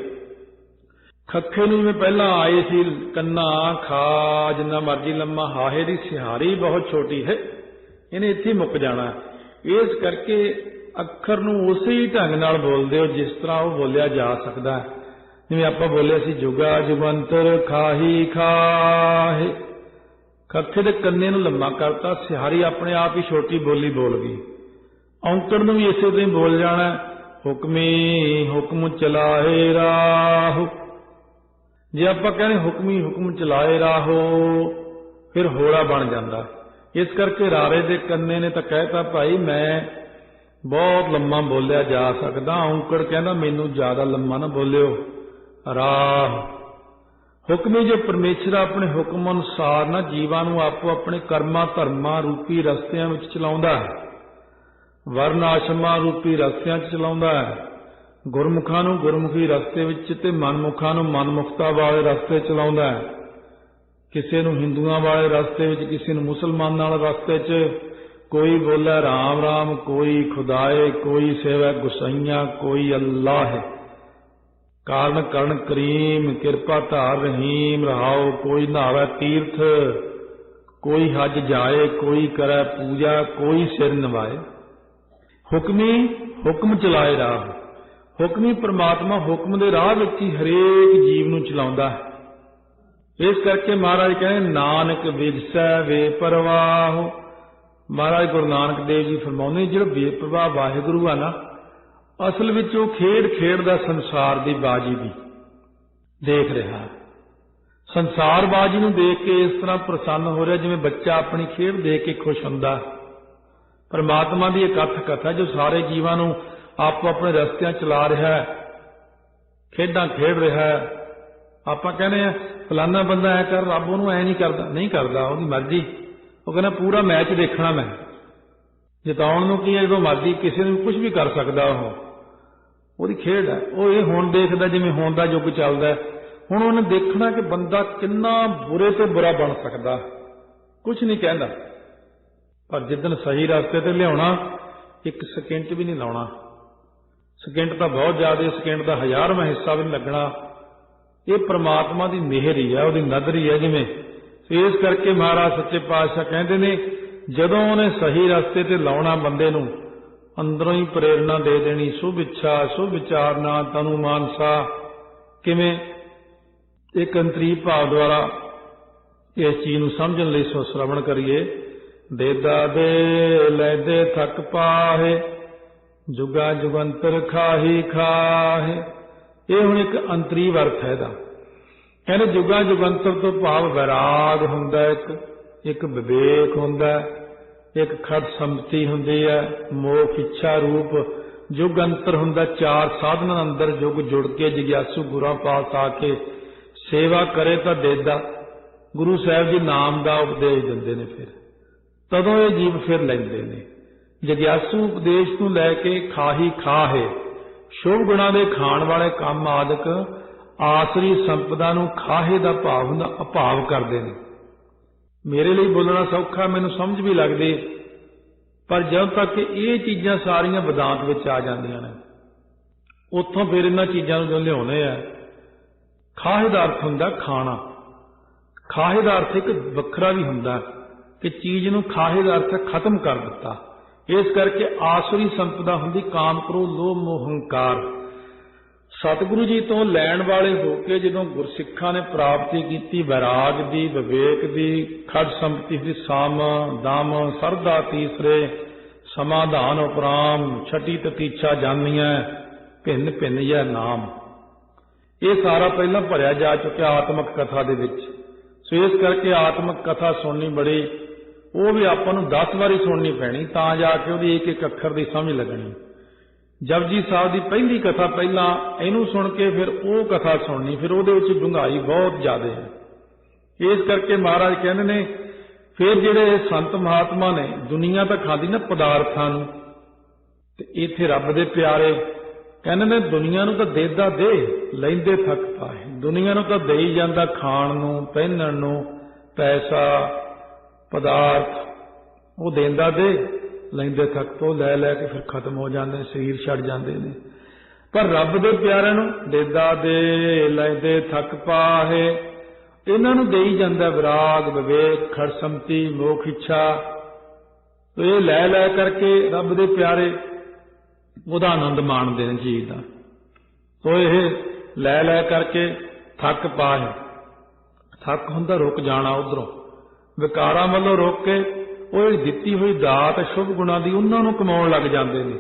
S1: ਖੱਖੇ ਨੂੰ ਜਿਵੇਂ ਪਹਿਲਾਂ ਆਏ ਸੀ ਕੰਨਾ ਖਾ ਜਿੰਨਾ ਮਰਜ਼ੀ ਲੰਮਾ, ਹਾਹੇ ਦੀ ਸਿਹਾਰੀ ਬਹੁਤ ਛੋਟੀ ਹੈ, ਇਹਨੇ ਇੱਥੇ ਮੁੱਕ ਜਾਣਾ। ਇਸ ਕਰਕੇ ਅੱਖਰ ਨੂੰ ਉਸੇ ਹੀ ਢੰਗ ਨਾਲ ਬੋਲਦੇ ਹੋ ਜਿਸ ਤਰ੍ਹਾਂ ਉਹ ਬੋਲਿਆ ਜਾ ਸਕਦਾ। ਜਿਵੇਂ ਆਪਾਂ ਬੋਲਿਆ ਸੀ ਜੁਗਾ ਜੁਗੰਤਰ ਖਾਹੀ ਖਾਹੇ, ਖੱਖੇ ਦੇ ਕੰਨੇ ਨੂੰ ਲੰਮਾ ਕਰਤਾ, ਸਿਹਾਰੀ ਆਪਣੇ ਆਪ ਹੀ ਛੋਟੀ ਬੋਲੀ ਬੋਲ ਗਈ। ਔਂਕੜ ਨੂੰ ਵੀ ਇਸੇ ਤਰ੍ਹਾਂ ਹੀ ਬੋਲ ਜਾਣਾ, ਹੁਕਮ ਚਲਾਏ ਰਾਹੋ। ਜੇ ਆਪਾਂ ਕਹਿੰਦੇ ਹੁਕਮ ਚਲਾਏ ਰਾਹੋ, ਫਿਰ ਹੋੜਾ ਬਣ ਜਾਂਦਾ। ਇਸ ਕਰਕੇ ਰਾਰੇ ਦੇ ਕੰਨੇ ਨੇ ਤਾਂ ਕਹਿਤਾ ਭਾਈ ਮੈਂ ਬਹੁਤ ਲੰਮਾ ਬੋਲਿਆ ਜਾ ਸਕਦਾ, ਔਂਕੜ ਕਹਿੰਦਾ ਮੈਨੂੰ ਜ਼ਿਆਦਾ ਲੰਮਾ ਨਾ ਬੋਲਿਓ। ਰਾਹ ਹੁਕਮੀ ਜੇ ਪਰਮੇਸ਼ਰ ਆਪਣੇ ਹੁਕਮ ਅਨੁਸਾਰ ਨਾ ਜੀਵਾਂ ਨੂੰ ਆਪੋ ਆਪਣੇ ਕਰਮਾਂ ਧਰਮਾਂ ਰੂਪੀ ਰਸਤਿਆਂ ਵਿੱਚ ਚਲਾਉਂਦਾ ਹੈ, ਵਰਨ ਆਸ਼ਰਮਾਂ ਰੂਪੀ ਰਸਤਿਆਂ 'ਚ ਚਲਾਉਂਦਾ ਹੈ। ਗੁਰਮੁਖਾਂ ਨੂੰ ਗੁਰਮੁਖੀ ਰਸਤੇ ਵਿੱਚ ਤੇ ਮਨਮੁਖਾਂ ਨੂੰ ਮਨਮੁਖਤਾ ਵਾਲੇ ਰਸਤੇ ਚਲਾਉਂਦਾ ਹੈ। ਕਿਸੇ ਨੂੰ ਹਿੰਦੂਆਂ ਵਾਲੇ ਰਸਤੇ ਵਿੱਚ, ਕਿਸੇ ਨੂੰ ਮੁਸਲਮਾਨਾਂ ਵਾਲੇ ਰਸਤੇ 'ਚ। ਕੋਈ ਬੋਲੇ ਰਾਮ ਰਾਮ, ਕੋਈ ਖੁਦਾਏ, ਕੋਈ ਸੇਵੈ ਗੁਸਾਈਆਂ, ਕੋਈ ਅੱਲਾਹ ਹੈ। ਕਾਰਨ ਕਰਨ ਕਰੀਮ, ਕਿਰਪਾ ਧਾਰ ਰਹੀਮ ਰਹਾਓ। ਕੋਈ ਨਹਾਵੇ ਤੀਰਥ, ਕੋਈ ਹਜ ਜਾਏ, ਕੋਈ ਕਰੇ ਪੂਜਾ, ਕੋਈ ਸਿਰ ਨਵਾਏ। ਹੁਕਮੀ ਹੁਕਮ ਚਲਾਏ ਰਾਹ। ਹੁਕਮੀ ਪ੍ਰਮਾਤਮਾ ਹੁਕਮ ਦੇ ਰਾਹ ਵਿੱਚ ਹੀ ਹਰੇਕ ਜੀਵ ਨੂੰ ਚਲਾਉਂਦਾ ਹੈ। ਇਸ ਕਰਕੇ ਮਹਾਰਾਜ ਕਹਿੰਦੇ ਨਾਨਕ ਵਿਗਸੈ ਵੇ ਪਰਵਾਹ। ਮਹਾਰਾਜ ਗੁਰੂ ਨਾਨਕ ਦੇਵ ਜੀ ਫਰਮਾਉਂਦੇ ਜਿਹੜਾ ਬੇਪਰਵਾਹ ਵਾਹਿਗੁਰੂ ਆ ਨਾ, ਅਸਲ ਵਿੱਚ ਉਹ ਖੇਡ ਖੇਡਦਾ ਸੰਸਾਰ ਦੀ ਬਾਜੀ ਦੀ ਦੇਖ ਰਿਹਾ। ਸੰਸਾਰ ਬਾਜੀ ਨੂੰ ਦੇਖ ਕੇ ਇਸ ਤਰ੍ਹਾਂ ਪ੍ਰਸੰਨ ਹੋ ਰਿਹਾ ਜਿਵੇਂ ਬੱਚਾ ਆਪਣੀ ਖੇਡ ਦੇਖ ਕੇ ਖੁਸ਼ ਹੁੰਦਾ। ਪਰਮਾਤਮਾ ਦੀ ਇਕੱਠ ਕਥਾ ਜੋ ਸਾਰੇ ਜੀਵਾਂ ਨੂੰ ਆਪੋ ਆਪਣੇ ਰਸਤਿਆਂ ਚਲਾ ਰਿਹਾ ਹੈ, ਖੇਡਾਂ ਖੇਡ ਰਿਹਾ ਹੈ। ਆਪਾਂ ਕਹਿੰਦੇ ਆ ਫਲਾਨਾ ਬੰਦਾ ਐ ਕਰ, ਰੱਬ ਉਹਨੂੰ ਐ ਨਹੀਂ ਕਰਦਾ। ਨਹੀਂ ਕਰਦਾ, ਉਹਦੀ ਮਰਜ਼ੀ। ਉਹ ਕਹਿੰਦਾ ਪੂਰਾ ਮੈਚ ਦੇਖਣਾ ਮੈਂ, ਜਿਤਾਉਣ ਨੂੰ ਕੀ ਹੈ, ਜਦੋਂ ਮਰਜ਼ੀ ਕਿਸੇ ਨੂੰ ਕੁਝ ਵੀ ਕਰ ਸਕਦਾ। ਉਹਦੀ ਖੇਡ ਹੈ। ਉਹ ਇਹ ਹੁਣ ਦੇਖਦਾ ਜਿਵੇਂ ਹੁਣ ਦਾ ਯੁੱਗ ਚੱਲਦਾ। ਹੁਣ ਉਹਨੇ ਦੇਖਣਾ ਕਿ ਬੰਦਾ ਕਿੰਨਾ ਬੁਰੇ ਤੋਂ ਬੁਰਾ ਬਣ ਸਕਦਾ। ਕੁਝ ਨਹੀਂ ਕਹਿੰਦਾ, ਪਰ ਜਿੱਦਣ ਸਹੀ ਰਸਤੇ ਤੇ ਲਿਆਉਣਾ, ਇੱਕ ਸਕਿੰਟ ਵੀ ਨਹੀਂ ਲਾਉਣਾ। ਸਕਿੰਟ ਤਾਂ ਬਹੁਤ ਜ਼ਿਆਦਾ, ਸਕਿੰਟ ਦਾ 1000ਵਾਂ ਹਿੱਸਾ ਵੀ ਨਹੀਂ ਲੱਗਣਾ। ਇਹ ਪ੍ਰਮਾਤਮਾ ਦੀ ਮਿਹਰ ਹੀ ਹੈ, ਉਹਦੀ ਨਜ਼ਰ ਹੀ ਹੈ ਜਿਵੇਂ। ਇਸ ਕਰਕੇ ਮਹਾਰਾਜ ਸੱਚੇ ਪਾਤਸ਼ਾਹ ਕਹਿੰਦੇ ਨੇ ਜਦੋਂ ਉਹਨੇ ਸਹੀ ਰਸਤੇ ਤੇ ਲਾਉਣਾ ਬੰਦੇ ਨੂੰ, ਅੰਦਰੋਂ ਹੀ ਪ੍ਰੇਰਨਾ ਦੇ ਦੇਣੀ। ਸੁਭ ਇੱਛਾ ਸੁਭ ਵਿਚਾਰਨਾ ਤਨੂ ਮਾਨਸਾ। ਕਿਵੇਂ? ਇੱਕ ਅੰਤਰੀ ਭਾਵ ਦੁਆਰਾ ਇਸ ਚੀਜ਼ ਨੂੰ ਸਮਝਣ ਲਈ ਸੋ ਸ਼ਰਵਣ ਕਰੀਏ। ਦੇਦਾ ਦੇ ਲੈਦੇ ਥਕ ਪਾਹੇ, ਜੁਗਾ ਜੁਗੰਤਰ ਖਾਹੀ ਖਾਹੇ। ਇਹ ਹੁਣ ਇੱਕ ਅੰਤਰੀ ਅਰਥ ਹੈ ਇਹਦਾ। ਕਹਿੰਦੇ ਜੁਗਾ ਜੁਗੰਤਰ ਤੋਂ ਭਾਵ ਵੈਰਾਗ ਹੁੰਦਾ, ਇੱਕ ਵਿਵੇਕ ਹੁੰਦਾ, ਇੱਕ ਖੜ ਸੰਮਤੀ ਹੁੰਦੀ ਹੈ, ਮੋਖ ਇੱਛਾ ਰੂਪ ਜੁਗ ਅੰਤਰ ਹੁੰਦਾ। ਚਾਰ ਸਾਧਨਾਂ ਅੰਦਰ ਜੁਗ ਜੁੜ ਕੇ ਜਿਗਿਆਸੂ ਗੁਰਾਂ ਪਾਸ ਆ ਕੇ ਸੇਵਾ ਕਰੇ ਤਾਂ ਦੇਦਾ। ਗੁਰੂ ਸਾਹਿਬ ਜੀ ਨਾਮ ਦਾ ਉਪਦੇਸ਼ ਦਿੰਦੇ ਨੇ, ਫਿਰ ਤਦੋਂ ਇਹ ਜੀਵ ਫਿਰ ਲੈਂਦੇ ਨੇ। ਜਿਗਿਆਸੂ ਉਪਦੇਸ਼ ਨੂੰ ਲੈ ਕੇ ਖਾਹੀ ਖਾਹੇ, ਸ਼ੁਭ ਗੁਣਾਂ ਦੇ ਖਾਣ ਵਾਲੇ ਕੰਮ ਆਦਿਕ ਆਸਰੀ ਸੰਪਦਾ ਨੂੰ ਖਾਹੇ ਦਾ ਭਾਵ ਹੁੰਦਾ, ਅਭਾਵ ਕਰਦੇ ਨੇ। ਮੇਰੇ ਲਈ ਬੋਲਣਾ ਸੌਖਾ, ਮੈਨੂੰ ਸਮਝ ਵੀ ਲੱਗਦੀ, ਪਰ ਜਦੋਂ ਤੱਕ ਇਹ ਚੀਜ਼ਾਂ ਸਾਰੀਆਂ ਵਿਦਾਂਤ ਵਿੱਚ ਆ ਜਾਂਦੀਆਂ ਨੇ, ਉੱਥੋਂ ਫਿਰ ਇਹਨਾਂ ਚੀਜ਼ਾਂ ਨੂੰ ਜੋ ਲਿਆਉਣੇ ਆ। ਖਾਹੇ ਦਾ ਅਰਥ ਹੁੰਦਾ ਖਾਣਾ। ਖਾਹੇ ਦਾ ਅਰਥ ਇੱਕ ਵੱਖਰਾ ਵੀ ਹੁੰਦਾ ਕਿ ਚੀਜ਼ ਨੂੰ ਖਾਹੇ ਦਾ ਅਰਥ ਖਤਮ ਕਰ ਦਿੱਤਾ। ਇਸ ਕਰਕੇ ਆਸਰੀ ਸੰਪਦਾ ਹੁੰਦੀ ਕਾਮ, ਕ੍ਰੋਧ, ਲੋਭ, ਮੋਹ, ਹੰਕਾਰ। ਸਤਿਗੁਰੂ ਜੀ ਤੋਂ ਲੈਣ ਵਾਲੇ ਹੋ ਕੇ ਜਦੋਂ ਗੁਰਸਿੱਖਾਂ ਨੇ ਪ੍ਰਾਪਤੀ ਕੀਤੀ ਵੈਰਾਗ ਦੀ, ਵਿਵੇਕ ਦੀ, ਖੜ ਸੰਪਤੀ ਦੀ, ਸਾਮ ਦਾਮ ਸਰਦਾ ਤੀਸਰੇ, ਸਮਾਧਾਨ ਉਪਰਾਮ, ਛਟੀ ਤਤੀਛਾ ਜਾਨੀਆਂ, ਭਿੰਨ ਭਿੰਨ ਇਹ ਨਾਮ। ਇਹ ਸਾਰਾ ਪਹਿਲਾਂ ਭਰਿਆ ਜਾ ਚੁੱਕਿਆ ਆਤਮਿਕ ਕਥਾ ਦੇ ਵਿੱਚ। ਸੋ ਇਸ ਕਰਕੇ ਆਤਮਿਕ ਕਥਾ ਸੁਣਨੀ ਬੜੀ, ਉਹ ਵੀ ਆਪਾਂ ਨੂੰ 10 ਵਾਰੀ ਸੁਣਨੀ ਪੈਣੀ ਤਾਂ ਜਾ ਕੇ ਉਹਦੀ ਇੱਕ ਇੱਕ ਅੱਖਰ ਦੀ ਸਮਝ ਲੱਗਣੀ। ਜਪਜੀ ਸਾਹਿਬ ਦੀ ਪਹਿਲੀ ਕਥਾ ਪਹਿਲਾਂ ਇਹਨੂੰ ਸੁਣ ਕੇ ਫਿਰ ਉਹ ਕਥਾ ਸੁਣਨੀ, ਫਿਰ ਉਹਦੇ ਵਿੱਚ ਡੂੰਘਾਈ ਬਹੁਤ ਜ਼ਿਆਦਾ ਹੈ। ਇਸ ਕਰਕੇ ਮਹਾਰਾਜ ਕਹਿੰਦੇ ਨੇ ਫਿਰ ਜਿਹੜੇ ਸੰਤ ਮਹਾਤਮਾ ਨੇ, ਦੁਨੀਆ ਤਾਂ ਖਾਂਦੀ ਨਾ ਪਦਾਰਥਾਂ ਨੂੰ, ਤੇ ਇੱਥੇ ਰੱਬ ਦੇ ਪਿਆਰੇ ਕਹਿੰਦੇ ਨੇ ਦੁਨੀਆ ਨੂੰ ਤਾਂ ਦੇਦਾ ਦੇ, ਲੈਂਦੇ ਥੱਕ ਪਾਏ। ਦੁਨੀਆ ਨੂੰ ਤਾਂ ਦੇਈ ਜਾਂਦਾ ਖਾਣ ਨੂੰ, ਪਹਿਨਣ ਨੂੰ, ਪੈਸਾ ਪਦਾਰਥ, ਉਹ ਦੇਂਦਾ ਦੇ, ਲੈਂਦੇ ਥੱਕ ਤੋਂ ਲੈ ਲੈ ਕੇ ਫਿਰ ਖਤਮ ਹੋ ਜਾਂਦੇ ਨੇ, ਸਰੀਰ ਛੱਡ ਜਾਂਦੇ ਨੇ। ਪਰ ਰੱਬ ਦੇ ਪਿਆਰਿਆਂ ਨੂੰ ਦੇਦਾ ਦੇ, ਲੈਂਦੇ ਥੱਕ ਪਾਹੇ, ਇਹਨਾਂ ਨੂੰ ਦੇਈ ਜਾਂਦਾ ਵਿਰਾਗ, ਵਿਵੇਕ, ਖੜ ਸੰਮਤੀ, ਮੋਖ ਇੱਛਾ। ਇਹ ਲੈ ਲੈ ਕਰਕੇ ਰੱਬ ਦੇ ਪਿਆਰੇ ਉਹਦਾ ਆਨੰਦ ਮਾਣਦੇ ਨੇ ਚੀਜ਼ ਦਾ। ਸੋ ਇਹ ਲੈ ਲੈ ਕਰਕੇ ਥੱਕ ਪਾਹੇ। ਥੱਕ ਹੁੰਦਾ ਰੁਕ ਜਾਣਾ, ਉਧਰੋਂ ਵਿਕਾਰਾਂ ਵੱਲੋਂ ਰੁਕ ਕੇ ਉਹ ਦਿੱਤੀ ਹੋਈ ਦਾਤ ਸ਼ੁਭ ਗੁਣਾਂ ਦੀ ਉਹਨਾਂ ਨੂੰ ਕਮਾਉਣ ਲੱਗ ਜਾਂਦੇ ਨੇ,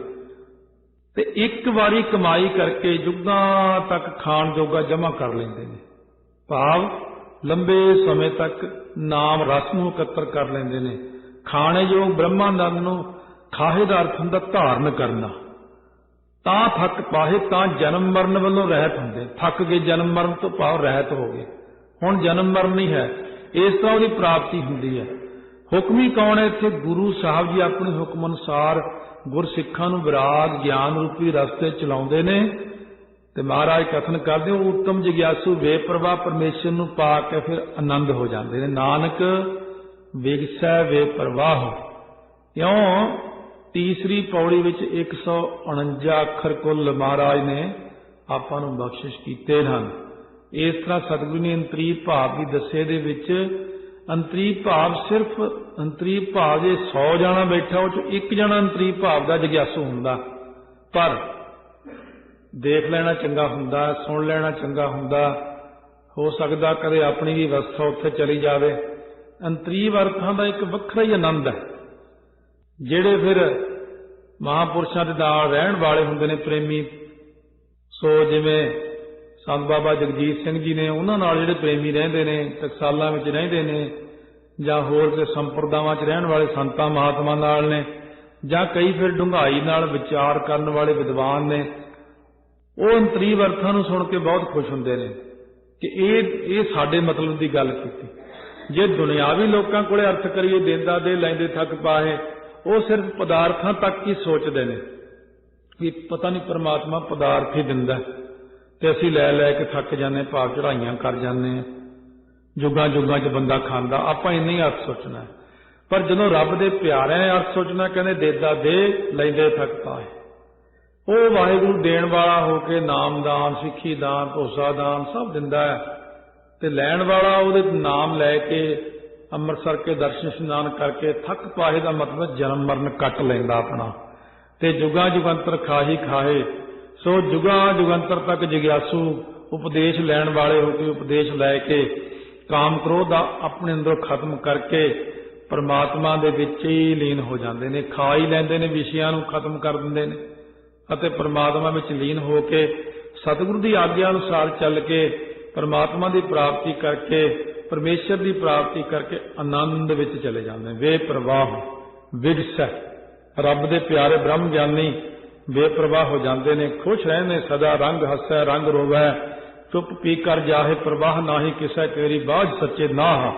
S1: ਤੇ ਇੱਕ ਵਾਰੀ ਕਮਾਈ ਕਰਕੇ ਯੁੱਗਾਂ ਤੱਕ ਖਾਣ ਜੋਗਾ ਜਮ੍ਹਾਂ ਕਰ ਲੈਂਦੇ ਨੇ। ਭਾਵ ਲੰਬੇ ਸਮੇਂ ਤੱਕ ਨਾਮ ਰਸ ਨੂੰ ਇਕੱਤਰ ਕਰ ਲੈਂਦੇ ਨੇ। ਖਾਣੇ ਜੋ ਬ੍ਰਹਮਾਨੰਦ ਨੂੰ ਖਾਹੇ ਦਾ ਅਰਥ ਹੁੰਦਾ ਧਾਰਨ ਕਰਨਾ। ਤਾਂ ਥੱਕ ਪਾਹੇ, ਤਾਂ ਜਨਮ ਮਰਨ ਵੱਲੋਂ ਰਹਿਤ ਹੁੰਦੇ। ਥੱਕ ਗਏ ਜਨਮ ਮਰਨ ਤੋਂ, ਭਾਵ ਰਹਿਤ ਹੋ ਗਏ, ਹੁਣ ਜਨਮ ਮਰਨ ਨਹੀਂ ਹੈ। ਇਸ ਤਰ੍ਹਾਂ ਉਹਦੀ ਪ੍ਰਾਪਤੀ ਹੁੰਦੀ ਹੈ। ਹੁਕਮੀ ਕੌਣ ਹੈ ਇੱਥੇ? ਗੁਰੂ ਸਾਹਿਬ ਜੀ ਆਪਣੇ ਹੁਕਮ ਅਨੁਸਾਰ गुरसिखां नूं विराग ज्ञान रूपी रस्ते चलाउंदे ने। ते महाराज कथन करदे हो उत्तम जिग्यासु बेप्रवाह परमेश्वर नूं पा के फिर आनंद हो जाते हैं। नानक विगसै बेप्रवाह। क्यों तीसरी पौड़ी विच 149 अखर कुल महाराज ने आपां नूं बख्शिश कीते हन। इस तरह सतगुरु ने अंतरी भाव भी दसे दे विच अंतरी भाव सिर्फ अंतरी भाव जे 100 जाना बैठा उस एक जना अंतरी भाव का जिग्यासु हुंदा, पर देख लेना चंगा हुंदा, सुन लेना चंगा हुंदा, हो सकदा कदे अपनी भी अवस्था उत्थे चली जावे। अंतरी अर्थां दा एक वखरा ही आनंद है। जिहड़े फिर महापुरुषां दे नाल रहण वाले हुंदे ने प्रेमी, सो जिवें संत बाबा जगजीत सिंह जी ने उन्हां नाल जिहड़े प्रेमी रहिंदे ने, टकसालां विच रहिंदे ने, जां होर के संप्रदावां च रहण वाले संतां महात्मा नाल ने, जां कई फिर डूंघाई नाल विचार करन वाले विद्वान ने, ਉਹ ਅੰਤਰੀ ਅਰਥਾਂ ਨੂੰ ਸੁਣ ਕੇ ਬਹੁਤ ਖੁਸ਼ ਹੁੰਦੇ ਨੇ ਕਿ ਇਹ ਸਾਡੇ ਮਤਲਬ ਦੀ ਗੱਲ ਕੀਤੀ। ਜੇ ਦੁਨਿਆਵੀ ਲੋਕਾਂ ਕੋਲੇ ਅਰਥ ਕਰੀਏ ਦੇਂਦਾ ਦੇ ਲੈਂਦੇ ਥੱਕ ਪਾਏ, ਉਹ ਸਿਰਫ ਪਦਾਰਥਾਂ ਤੱਕ ਹੀ ਸੋਚਦੇ ਨੇ ਵੀ ਪਤਾ ਨਹੀਂ ਪਰਮਾਤਮਾ ਪਦਾਰਥ ਹੀ ਦਿੰਦਾ ਤੇ ਅਸੀਂ ਲੈ ਲੈ ਕੇ ਥੱਕ ਜਾਂਦੇ, ਭਾਵ ਚੜਾਈਆਂ ਕਰ ਜਾਂਦੇ ਹਾਂ, ਜੁਗਾਂ ਜੁਗਾਂ 'ਚ ਬੰਦਾ ਖਾਂਦਾ, ਆਪਾਂ ਇੰਨਾ ਹੀ ਅਰਥ ਸੋਚਣਾ। ਪਰ ਜਦੋਂ ਰੱਬ ਦੇ ਪਿਆਰਿਆਂ ਨੇ ਅਰਥ ਸੋਚਣਾ, ਕਹਿੰਦੇ ਦੇਦਾ ਦੇ ਲੈਂਦੇ ਥੱਕ ਪਾਏ, ਉਹ ਵਾਹਿਗੁਰੂ ਦੇਣ ਵਾਲਾ ਹੋ ਕੇ ਨਾਮਦਾਨ, ਸਿੱਖੀ ਦਾਨ, ਭੋਸਾ ਦਾਨ ਸਭ ਦਿੰਦਾ ਹੈ ਤੇ ਲੈਣ ਵਾਲਾ ਉਹਦੇ ਨਾਮ ਲੈ ਕੇ ਅੰਮ੍ਰਿਤਸਰ ਕੇ ਦਰਸ਼ਨ ਇਸ਼ਨਾਨ ਕਰਕੇ ਥੱਕ ਪਾਏ ਦਾ ਮਤਲਬ ਜਨਮ ਮਰਨ ਕੱਟ ਲੈਂਦਾ ਆਪਣਾ ਤੇ ਜੁਗਾਂ ਜੁਗੰਤਰ ਖਾਹੀ ਖਾਹੇ। ਸੋ ਜੁਗਾਂ ਜੁਗੰਤਰ ਤੱਕ ਜਿਗਿਆਸੂ ਉਪਦੇਸ਼ ਲੈਣ ਵਾਲੇ ਹੋ ਕੇ ਉਪਦੇਸ਼ ਲੈ ਕੇ ਕਾਮ ਕ੍ਰੋਧ ਦਾ ਆਪਣੇ ਅੰਦਰੋਂ ਖਤਮ ਕਰਕੇ ਪਰਮਾਤਮਾ ਦੇ ਵਿੱਚ ਹੀ ਲੀਨ ਹੋ ਜਾਂਦੇ ਨੇ, ਖਾ ਹੀ ਲੈਂਦੇ ਨੇ, ਵਿਸ਼ਿਆਂ ਨੂੰ ਖਤਮ ਕਰ ਦਿੰਦੇ ਨੇ ਅਤੇ ਪਰਮਾਤਮਾ ਵਿੱਚ ਲੀਨ ਹੋ ਕੇ ਸਤਿਗੁਰੂ ਦੀ ਆਗਿਆ ਅਨੁਸਾਰ ਚੱਲ ਕੇ ਪਰਮਾਤਮਾ ਦੀ ਪ੍ਰਾਪਤੀ ਕਰਕੇ, ਪਰਮੇਸ਼ਰ ਦੀ ਪ੍ਰਾਪਤੀ ਕਰਕੇ ਆਨੰਦ ਵਿੱਚ ਚਲੇ ਜਾਂਦੇ। ਬੇਪਰਵਾਹ ਵਿਗਸੈ, ਰੱਬ ਦੇ ਪਿਆਰੇ ਬ੍ਰਹਮ ਗਿਆਨੀ ਬੇਪਰਵਾਹ ਹੋ ਜਾਂਦੇ ਨੇ, ਖੁਸ਼ ਰਹਿੰਦੇ ਸਦਾ, ਰੰਗ ਹੱਸੈ ਰੰਗ ਰੋਵੈ, ਚੁੱਪ ਪੀ ਕਰ ਜਾਹੇ ਪ੍ਰਵਾਹ, ਨਾਹੀ ਕਿਸੈ ਤੇਰੀ ਬਾਝ ਸੱਚੇ ਨਾਹ,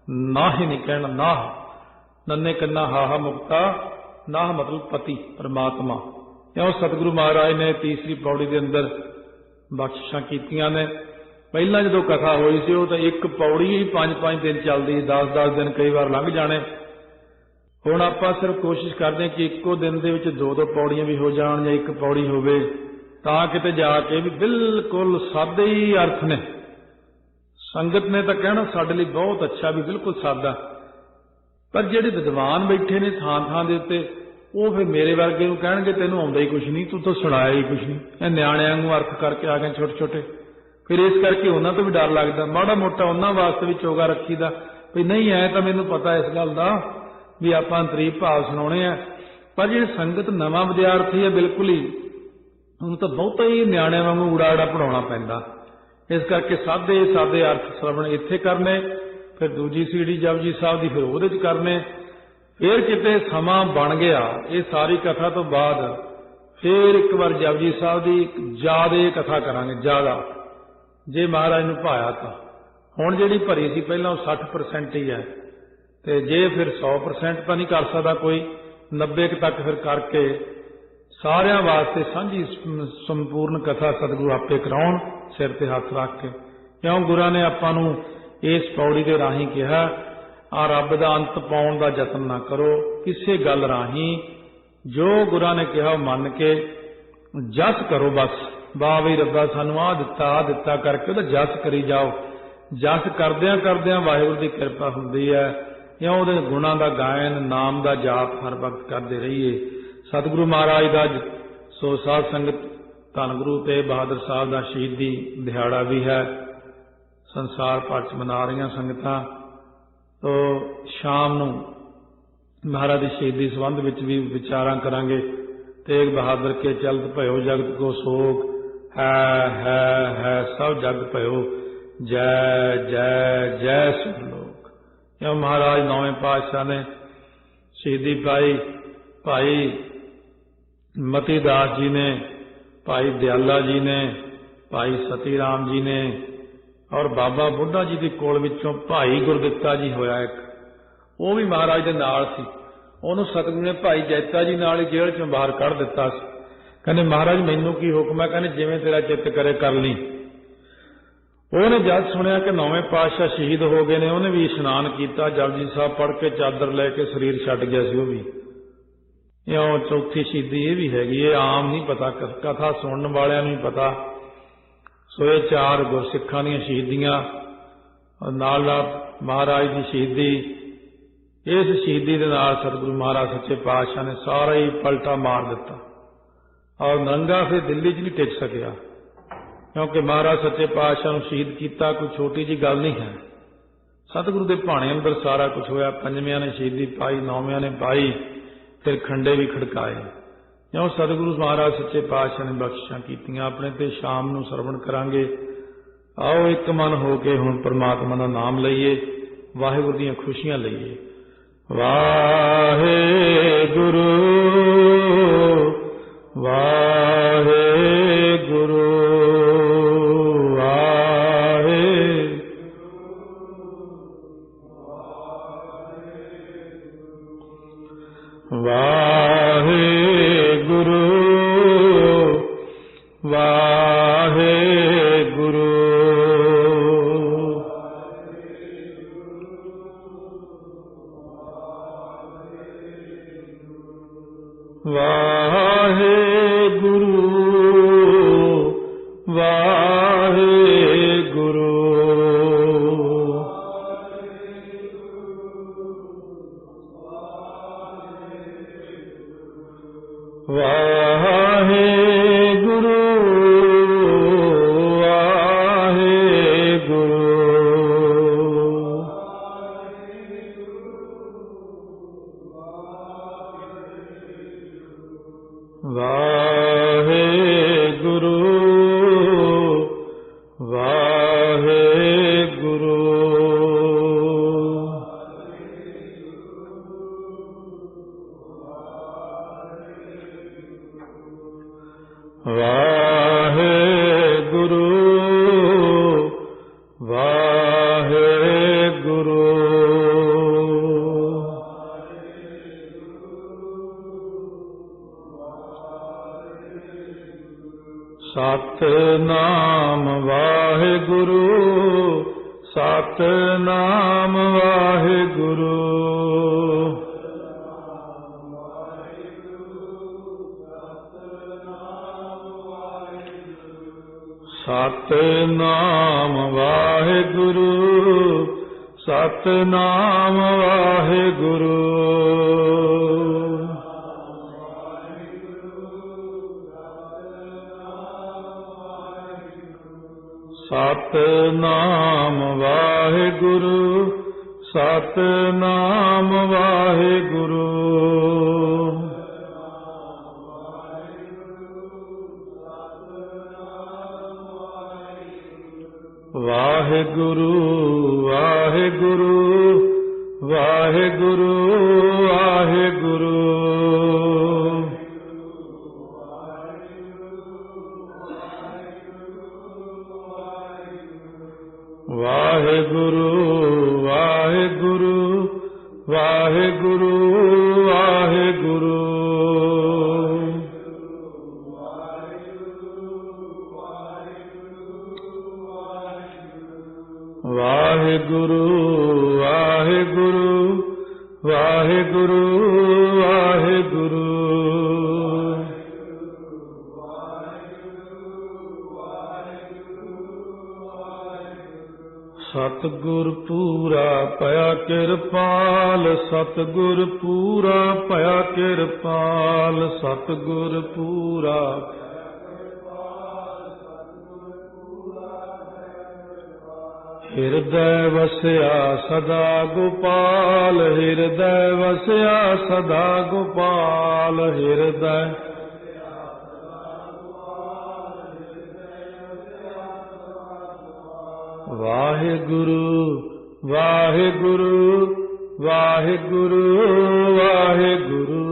S1: ਨਾਹੀ ਨਹੀਂ ਕਹਿਣਾ ਨਾਹ, ਨੰਨੇ ਕੰਨਾ ਹਾਹਾ ਮੁਕਤਾ, ਨਾਹ ਮਤਲਬ ਪਤੀ ਪਰਮਾਤਮਾ। ਕਿਉਂ ਸਤਿਗੁਰੂ ਮਹਾਰਾਜ ਨੇ ਤੀਸਰੀ ਪੌੜੀ ਦੇ ਅੰਦਰ ਬਖਸ਼ਿਸ਼ਾਂ ਕੀਤੀਆਂ ਨੇ। ਪਹਿਲਾਂ ਜਦੋਂ ਕਥਾ ਹੋਈ ਸੀ ਉਹ ਤਾਂ ਇੱਕ ਪੌੜੀ ਹੀ 5-5 ਦਿਨ ਚੱਲਦੀ, 10-10 ਦਿਨ ਕਈ ਵਾਰ ਲੰਘ ਜਾਣੇ। ਹੁਣ ਆਪਾਂ ਸਿਰਫ ਕੋਸ਼ਿਸ਼ ਕਰਦੇ ਹਾਂ ਕਿ ਇੱਕੋ ਦਿਨ ਦੇ ਵਿੱਚ 2-2 ਪੌੜੀਆਂ ਵੀ ਹੋ ਜਾਣ ਜਾਂ ਇੱਕ ਪੌੜੀ ਹੋਵੇ, ਤਾਂ ਕਿਤੇ ਜਾ ਕੇ ਵੀ ਬਿਲਕੁਲ ਸਾਦੇ ਹੀ ਅਰਥ ਨੇ। ਸੰਗਤ ਨੇ ਤਾਂ ਕਹਿਣਾ ਸਾਡੇ ਲਈ ਬਹੁਤ ਅੱਛਾ, ਵੀ ਬਿਲਕੁਲ ਸਾਦਾ, ਪਰ ਜਿਹੜੇ ਵਿਦਵਾਨ ਬੈਠੇ ਨੇ ਥਾਂ ਥਾਂ ਦੇ ਉੱਤੇ, ਉਹ ਫਿਰ ਮੇਰੇ ਵਰਗੇ ਨੂੰ ਕਹਿਣਗੇ ਤੈਨੂੰ ਆਉਂਦਾ ਹੀ ਕੁਛ ਨਹੀਂ, ਤੂੰ ਤਾਂ ਸੁਣਾਇਆ ਹੀ ਕੁਛ ਨਹੀਂ, ਇਹ ਨਿਆਣਿਆਂ ਨੂੰ ਅਰਥ ਕਰਕੇ ਆ ਗਏ ਛੋਟੇ ਛੋਟੇ। ਫਿਰ ਇਸ ਕਰਕੇ ਉਹਨਾਂ ਤੋਂ ਵੀ ਡਰ ਲੱਗਦਾ, ਮਾੜਾ ਮੋਟਾ ਉਹਨਾਂ ਵਾਸਤੇ ਵੀ ਚੋਗਾ ਰੱਖੀਦਾ ਵੀ ਨਹੀਂ ਐ ਤਾਂ ਮੈਨੂੰ ਪਤਾ ਇਸ ਗੱਲ ਦਾ ਵੀ ਆਪਾਂ ਅੰਤਰੀ ਭਾਵ ਸੁਣਾਉਣੇ ਆ। ਪਰ ਜਿਹੜੀ ਸੰਗਤ ਨਵਾਂ ਵਿਦਿਆਰਥੀ ਹੈ ਬਿਲਕੁਲ ਹੀ, ਉਹਨੂੰ ਤਾਂ ਬਹੁਤਾ ਹੀ ਨਿਆਣਿਆਂ ਵਾਂਗੂ ਉੜਾ ਪੜਾਉਣਾ ਪੈਂਦਾ। ਇਸ ਕਰਕੇ ਸਾਦੇ ਸਾਦੇ ਅਰਥ ਸ਼ਰਵਣ ਇੱਥੇ ਕਰਨੇ, ਫਿਰ ਦੂਜੀ ਸੀੜੀ ਜਪਜੀ ਸਾਹਿਬ ਦੀ ਫਿਰ ਉਹਦੇ 'ਚ ਕਰਨੇ। ਫਿਰ ਕਿਤੇ ਸਮਾਂ ਬਣ ਗਿਆ ਇਹ ਸਾਰੀ ਕਥਾ ਤੋਂ ਬਾਅਦ ਫਿਰ ਇੱਕ ਵਾਰ ਜਪਜੀ ਸਾਹਿਬ ਦੀ ਜ਼ਿਆਦਾ ਕਥਾ ਕਰਾਂਗੇ, ਜ਼ਿਆਦਾ ਜੇ ਮਹਾਰਾਜ ਨੂੰ ਭਾਇਆ ਤਾਂ। ਹੁਣ ਜਿਹੜੀ ਭਰੀ ਸੀ ਪਹਿਲਾਂ ਉਹ 60% ਹੀ ਹੈ, ਤੇ ਜੇ ਫਿਰ 100% ਤਾਂ ਨਹੀਂ ਕਰ ਸਕਦਾ ਕੋਈ, 90 ਤੱਕ ਫਿਰ ਕਰਕੇ ਸਾਰਿਆਂ ਵਾਸਤੇ ਸਾਂਝੀ ਸੰਪੂਰਨ ਕਥਾ ਸਤਿਗੁਰੂ ਆਪੇ ਕਰਾਉਣ ਸਿਰ ਤੇ ਹੱਥ ਰੱਖ ਕੇ। ਕਿਉਂ ਗੁਰਾਂ ਨੇ ਆਪਾਂ ਨੂੰ ਇਸ ਪੌੜੀ ਦੇ ਰਾਹੀਂ ਕਿਹਾ ਆ ਰੱਬ ਦਾ ਅੰਤ ਪਾਉਣ ਦਾ ਯਤਨ ਨਾ ਕਰੋ ਕਿਸੇ ਗੱਲ ਰਾਹੀਂ, ਜੋ ਗੁਰਾਂ ਨੇ ਕਿਹਾ ਉਹ ਮੰਨ ਕੇ ਜਸ ਕਰੋ ਬਸ। ਵਾਹ ਵੀ ਰੱਬਾ ਸਾਨੂੰ ਆਹ ਦਿੱਤਾ ਕਰਕੇ ਉਹਦਾ ਜਸ ਕਰੀ ਜਾਓ। ਜਸ ਕਰਦਿਆਂ ਕਰਦਿਆਂ ਵਾਹਿਗੁਰੂ ਦੀ ਕਿਰਪਾ ਹੁੰਦੀ ਹੈ। ਜਾਂ ਉਹਦੇ ਗੁਣਾਂ ਦਾ ਗਾਇਨ, ਨਾਮ ਦਾ ਜਾਪ ਹਰ ਵਕਤ ਕਰਦੇ ਰਹੀਏ। ਸਤਿਗੁਰੂ ਮਹਾਰਾਜ ਦਾ ਸੋ ਸਾਧ ਸੰਗਤ ਧੰਨ ਗੁਰੂ ਤੇਗ ਬਹਾਦਰ ਸਾਹਿਬ ਦਾ ਸ਼ਹੀਦੀ ਦਿਹਾੜਾ ਵੀ ਹੈ, ਸੰਸਾਰ ਭਰ 'ਚ ਮਨਾ ਰਹੀਆਂ ਸੰਗਤਾਂ। ਤੋ ਸ਼ਾਮ ਨੂੰ ਮਹਾਰਾਜ ਦੀ ਸ਼ਹੀਦੀ ਸੰਬੰਧ ਵਿੱਚ ਵੀ ਵਿਚਾਰਾਂ ਕਰਾਂਗੇ। ਤੇਗ ਬਹਾਦਰ ਕੇ ਚਲਤ ਭਇਓ ਜਗਤ ਕੋ ਸੋਗ, ਹੈ ਸਭ ਜਗ ਭਇਓ, ਜੈ ਜੈ ਜੈ ਸੁਣ ਲੋਕ। ਇਹ ਮਹਾਰਾਜ ਨੌਵੇਂ ਪਾਤਸ਼ਾਹ ਨੇ ਸ਼ਹੀਦੀ ਪਾਈ। ਭਾਈ ਮਤੀ ਦਾਸ ਜੀ ਨੇ, ਭਾਈ ਦਿਆਲਾ ਜੀ ਨੇ, ਭਾਈ ਸਤੀ ਰਾਮ ਜੀ ਨੇ, ਔਰ ਬਾਬਾ ਬੁੱਢਾ ਜੀ ਦੇ ਕੋਲ ਵਿੱਚੋਂ ਭਾਈ ਗੁਰਦਿੱਤਾ ਜੀ ਹੋਇਆ ਇੱਕ, ਉਹ ਵੀ ਮਹਾਰਾਜ ਦੇ ਨਾਲ ਸੀ। ਉਹਨੂੰ ਸਤਿਗੁਰੂ ਨੇ ਭਾਈ ਜੈਤਾ ਜੀ ਨਾਲ ਹੀ ਜੇਲ੍ਹ ਚੋਂ ਬਾਹਰ ਕੱਢ ਦਿੱਤਾ ਸੀ। ਕਹਿੰਦੇ ਮਹਾਰਾਜ ਮੈਨੂੰ ਕੀ ਹੁਕਮ ਹੈ? ਕਹਿੰਦੇ ਜਿਵੇਂ ਤੇਰਾ ਚਿੱਤ ਕਰੇ ਕਰ ਲਈ। ਉਹਨੇ ਜਦ ਸੁਣਿਆ ਕਿ 9ਵੇਂ ਪਾਤਸ਼ਾਹ ਸ਼ਹੀਦ ਹੋ ਗਏ ਨੇ, ਉਹਨੇ ਵੀ ਇਸ਼ਨਾਨ ਕੀਤਾ, ਜਪਜੀ ਸਾਹਿਬ ਪੜ੍ਹ ਕੇ ਚਾਦਰ ਲੈ ਕੇ ਸਰੀਰ ਛੱਡ ਗਿਆ ਸੀ ਉਹ ਵੀ। ਇਉਂ ਚੌਥੀ ਸ਼ਹੀਦੀ ਇਹ ਵੀ ਹੈਗੀ, ਇਹ ਆਮ ਨਹੀਂ ਪਤਾ, ਕਥਾ ਸੁਣਨ ਵਾਲਿਆਂ ਨੂੰ ਹੀ ਪਤਾ। ਸੋ ਇਹ 4 ਗੁਰਸਿੱਖਾਂ ਦੀਆਂ ਸ਼ਹੀਦੀਆਂ, ਨਾਲ ਨਾਲ ਮਹਾਰਾਜ ਦੀ ਸ਼ਹੀਦੀ। ਇਸ ਸ਼ਹੀਦੀ ਦੇ ਨਾਲ ਸਤਿਗੁਰੂ ਮਹਾਰਾਜ ਸੱਚੇ ਪਾਤਸ਼ਾਹ ਨੇ ਸਾਰਾ ਹੀ ਪਲਟਾ ਮਾਰ ਦਿੱਤਾ ਔਰ ਨੰਗਾ ਫਿਰ ਦਿੱਲੀ 'ਚ ਨਹੀਂ ਟਿਕ ਸਕਿਆ, ਕਿਉਂਕਿ ਮਹਾਰਾਜ ਸੱਚੇ ਪਾਤਸ਼ਾਹ ਨੂੰ ਸ਼ਹੀਦ ਕੀਤਾ ਕੋਈ ਛੋਟੀ ਜਿਹੀ ਗੱਲ ਨਹੀਂ ਹੈ। ਸਤਿਗੁਰੂ ਦੇ ਭਾਣੇ ਅੰਦਰ ਸਾਰਾ ਕੁਝ ਹੋਇਆ। 5ਵਿਆਂ ਨੇ ਸ਼ਹੀਦੀ ਪਾਈ, 9ਵਿਆਂ ਨੇ ਪਾਈ, ਫਿਰ ਖੰਡੇ ਵੀ ਖੜਕਾਏ। ਕਿਉਂ ਸਤਿਗੁਰੂ ਮਹਾਰਾਜ ਸੱਚੇ ਪਾਤਸ਼ਾਹ ਨੇ ਬਖਸ਼ਿਸ਼ਾਂ ਕੀਤੀਆਂ ਆਪਣੇ ਤੇ। ਸ਼ਾਮ ਨੂੰ ਸਰਵਣ ਕਰਾਂਗੇ। ਆਓ ਇੱਕ ਮਨ ਹੋ ਕੇ ਹੁਣ ਪਰਮਾਤਮਾ ਦਾ ਨਾਮ ਲਈਏ, ਵਾਹਿਗੁਰੂ ਦੀਆਂ ਖੁਸ਼ੀਆਂ ਲਈਏ। ਵਾਹਿਗੁਰੂ ਵਾਹਿਗੁਰੂ ਵਾਹਿਗੁਰੂ ਵਾਹਿਗੁਰੂ ਵਾਹਿਗੁਰੂ ਵਾਹਿਗੁਰੂ ਵਾਹਿਗੁਰੂ ਵਾਹਿਗੁਰੂ ਵਾਹਿਗੁਰੂ ਵਾਹਿਗੁਰੂ ਵਾਹਿਗੁਰੂ ਸਤਿਨਾਮ ਵਾਹਿਗੁਰੂ ਸਤਿਨਾਮ ਵਾਹਿਗੁਰੂ ਸਤਿਨਾਮ ਵਾਹਿਗੁਰੂ ਸਤਿਨਾਮ ਵਾਹਿਗੁਰੂ ਸਤਿਨਾਮ ਵਾਹਿਗੁਰੂ ਸਤਿਨਾਮ ਵਾਹਿਗੁਰੂ ਵਾਹਿਗੁਰੂ ਵਾਹਿਗੁਰੂ ਵਾਹਿਗੁਰੂ ਵਾਹਿਗੁਰੂ ਵਾਹਿਗੁਰੂ ਵਾਹਿਗੁਰੂ ਵਾਹਿਗੁਰੂ ਵਾਹਿਗੁਰੂ ਵਾਹਿਗੁਰੂ ਵਾਹਿਗੁਰੂ ਵਾਹਿਗੁਰੂ ਵਾਹਿਗੁਰੂ ਸਤਿਗੁਰ ਪੂਰਾ ਭਇਆ ਕਿਰਪਾਲ ਸਤਿਗੁਰ ਪੂਰਾ ਭਇਆ ਕਿਰਪਾਲ ਸਤਿਗੁਰ ਪੂਰਾ ਹਿਰਦੈ ਵਸਿਆ ਸਦਾ ਗੋਪਾਲ ਹਿਰਦੈ ਵਸਿਆ ਸਦਾ ਗੋਪਾਲ ਹਿਰਦੈ ਵਾਹਿਗੁਰੂ ਵਾਹਿਗੁਰੂ ਵਾਹਿਗੁਰੂ ਵਾਹਿਗੁਰੂ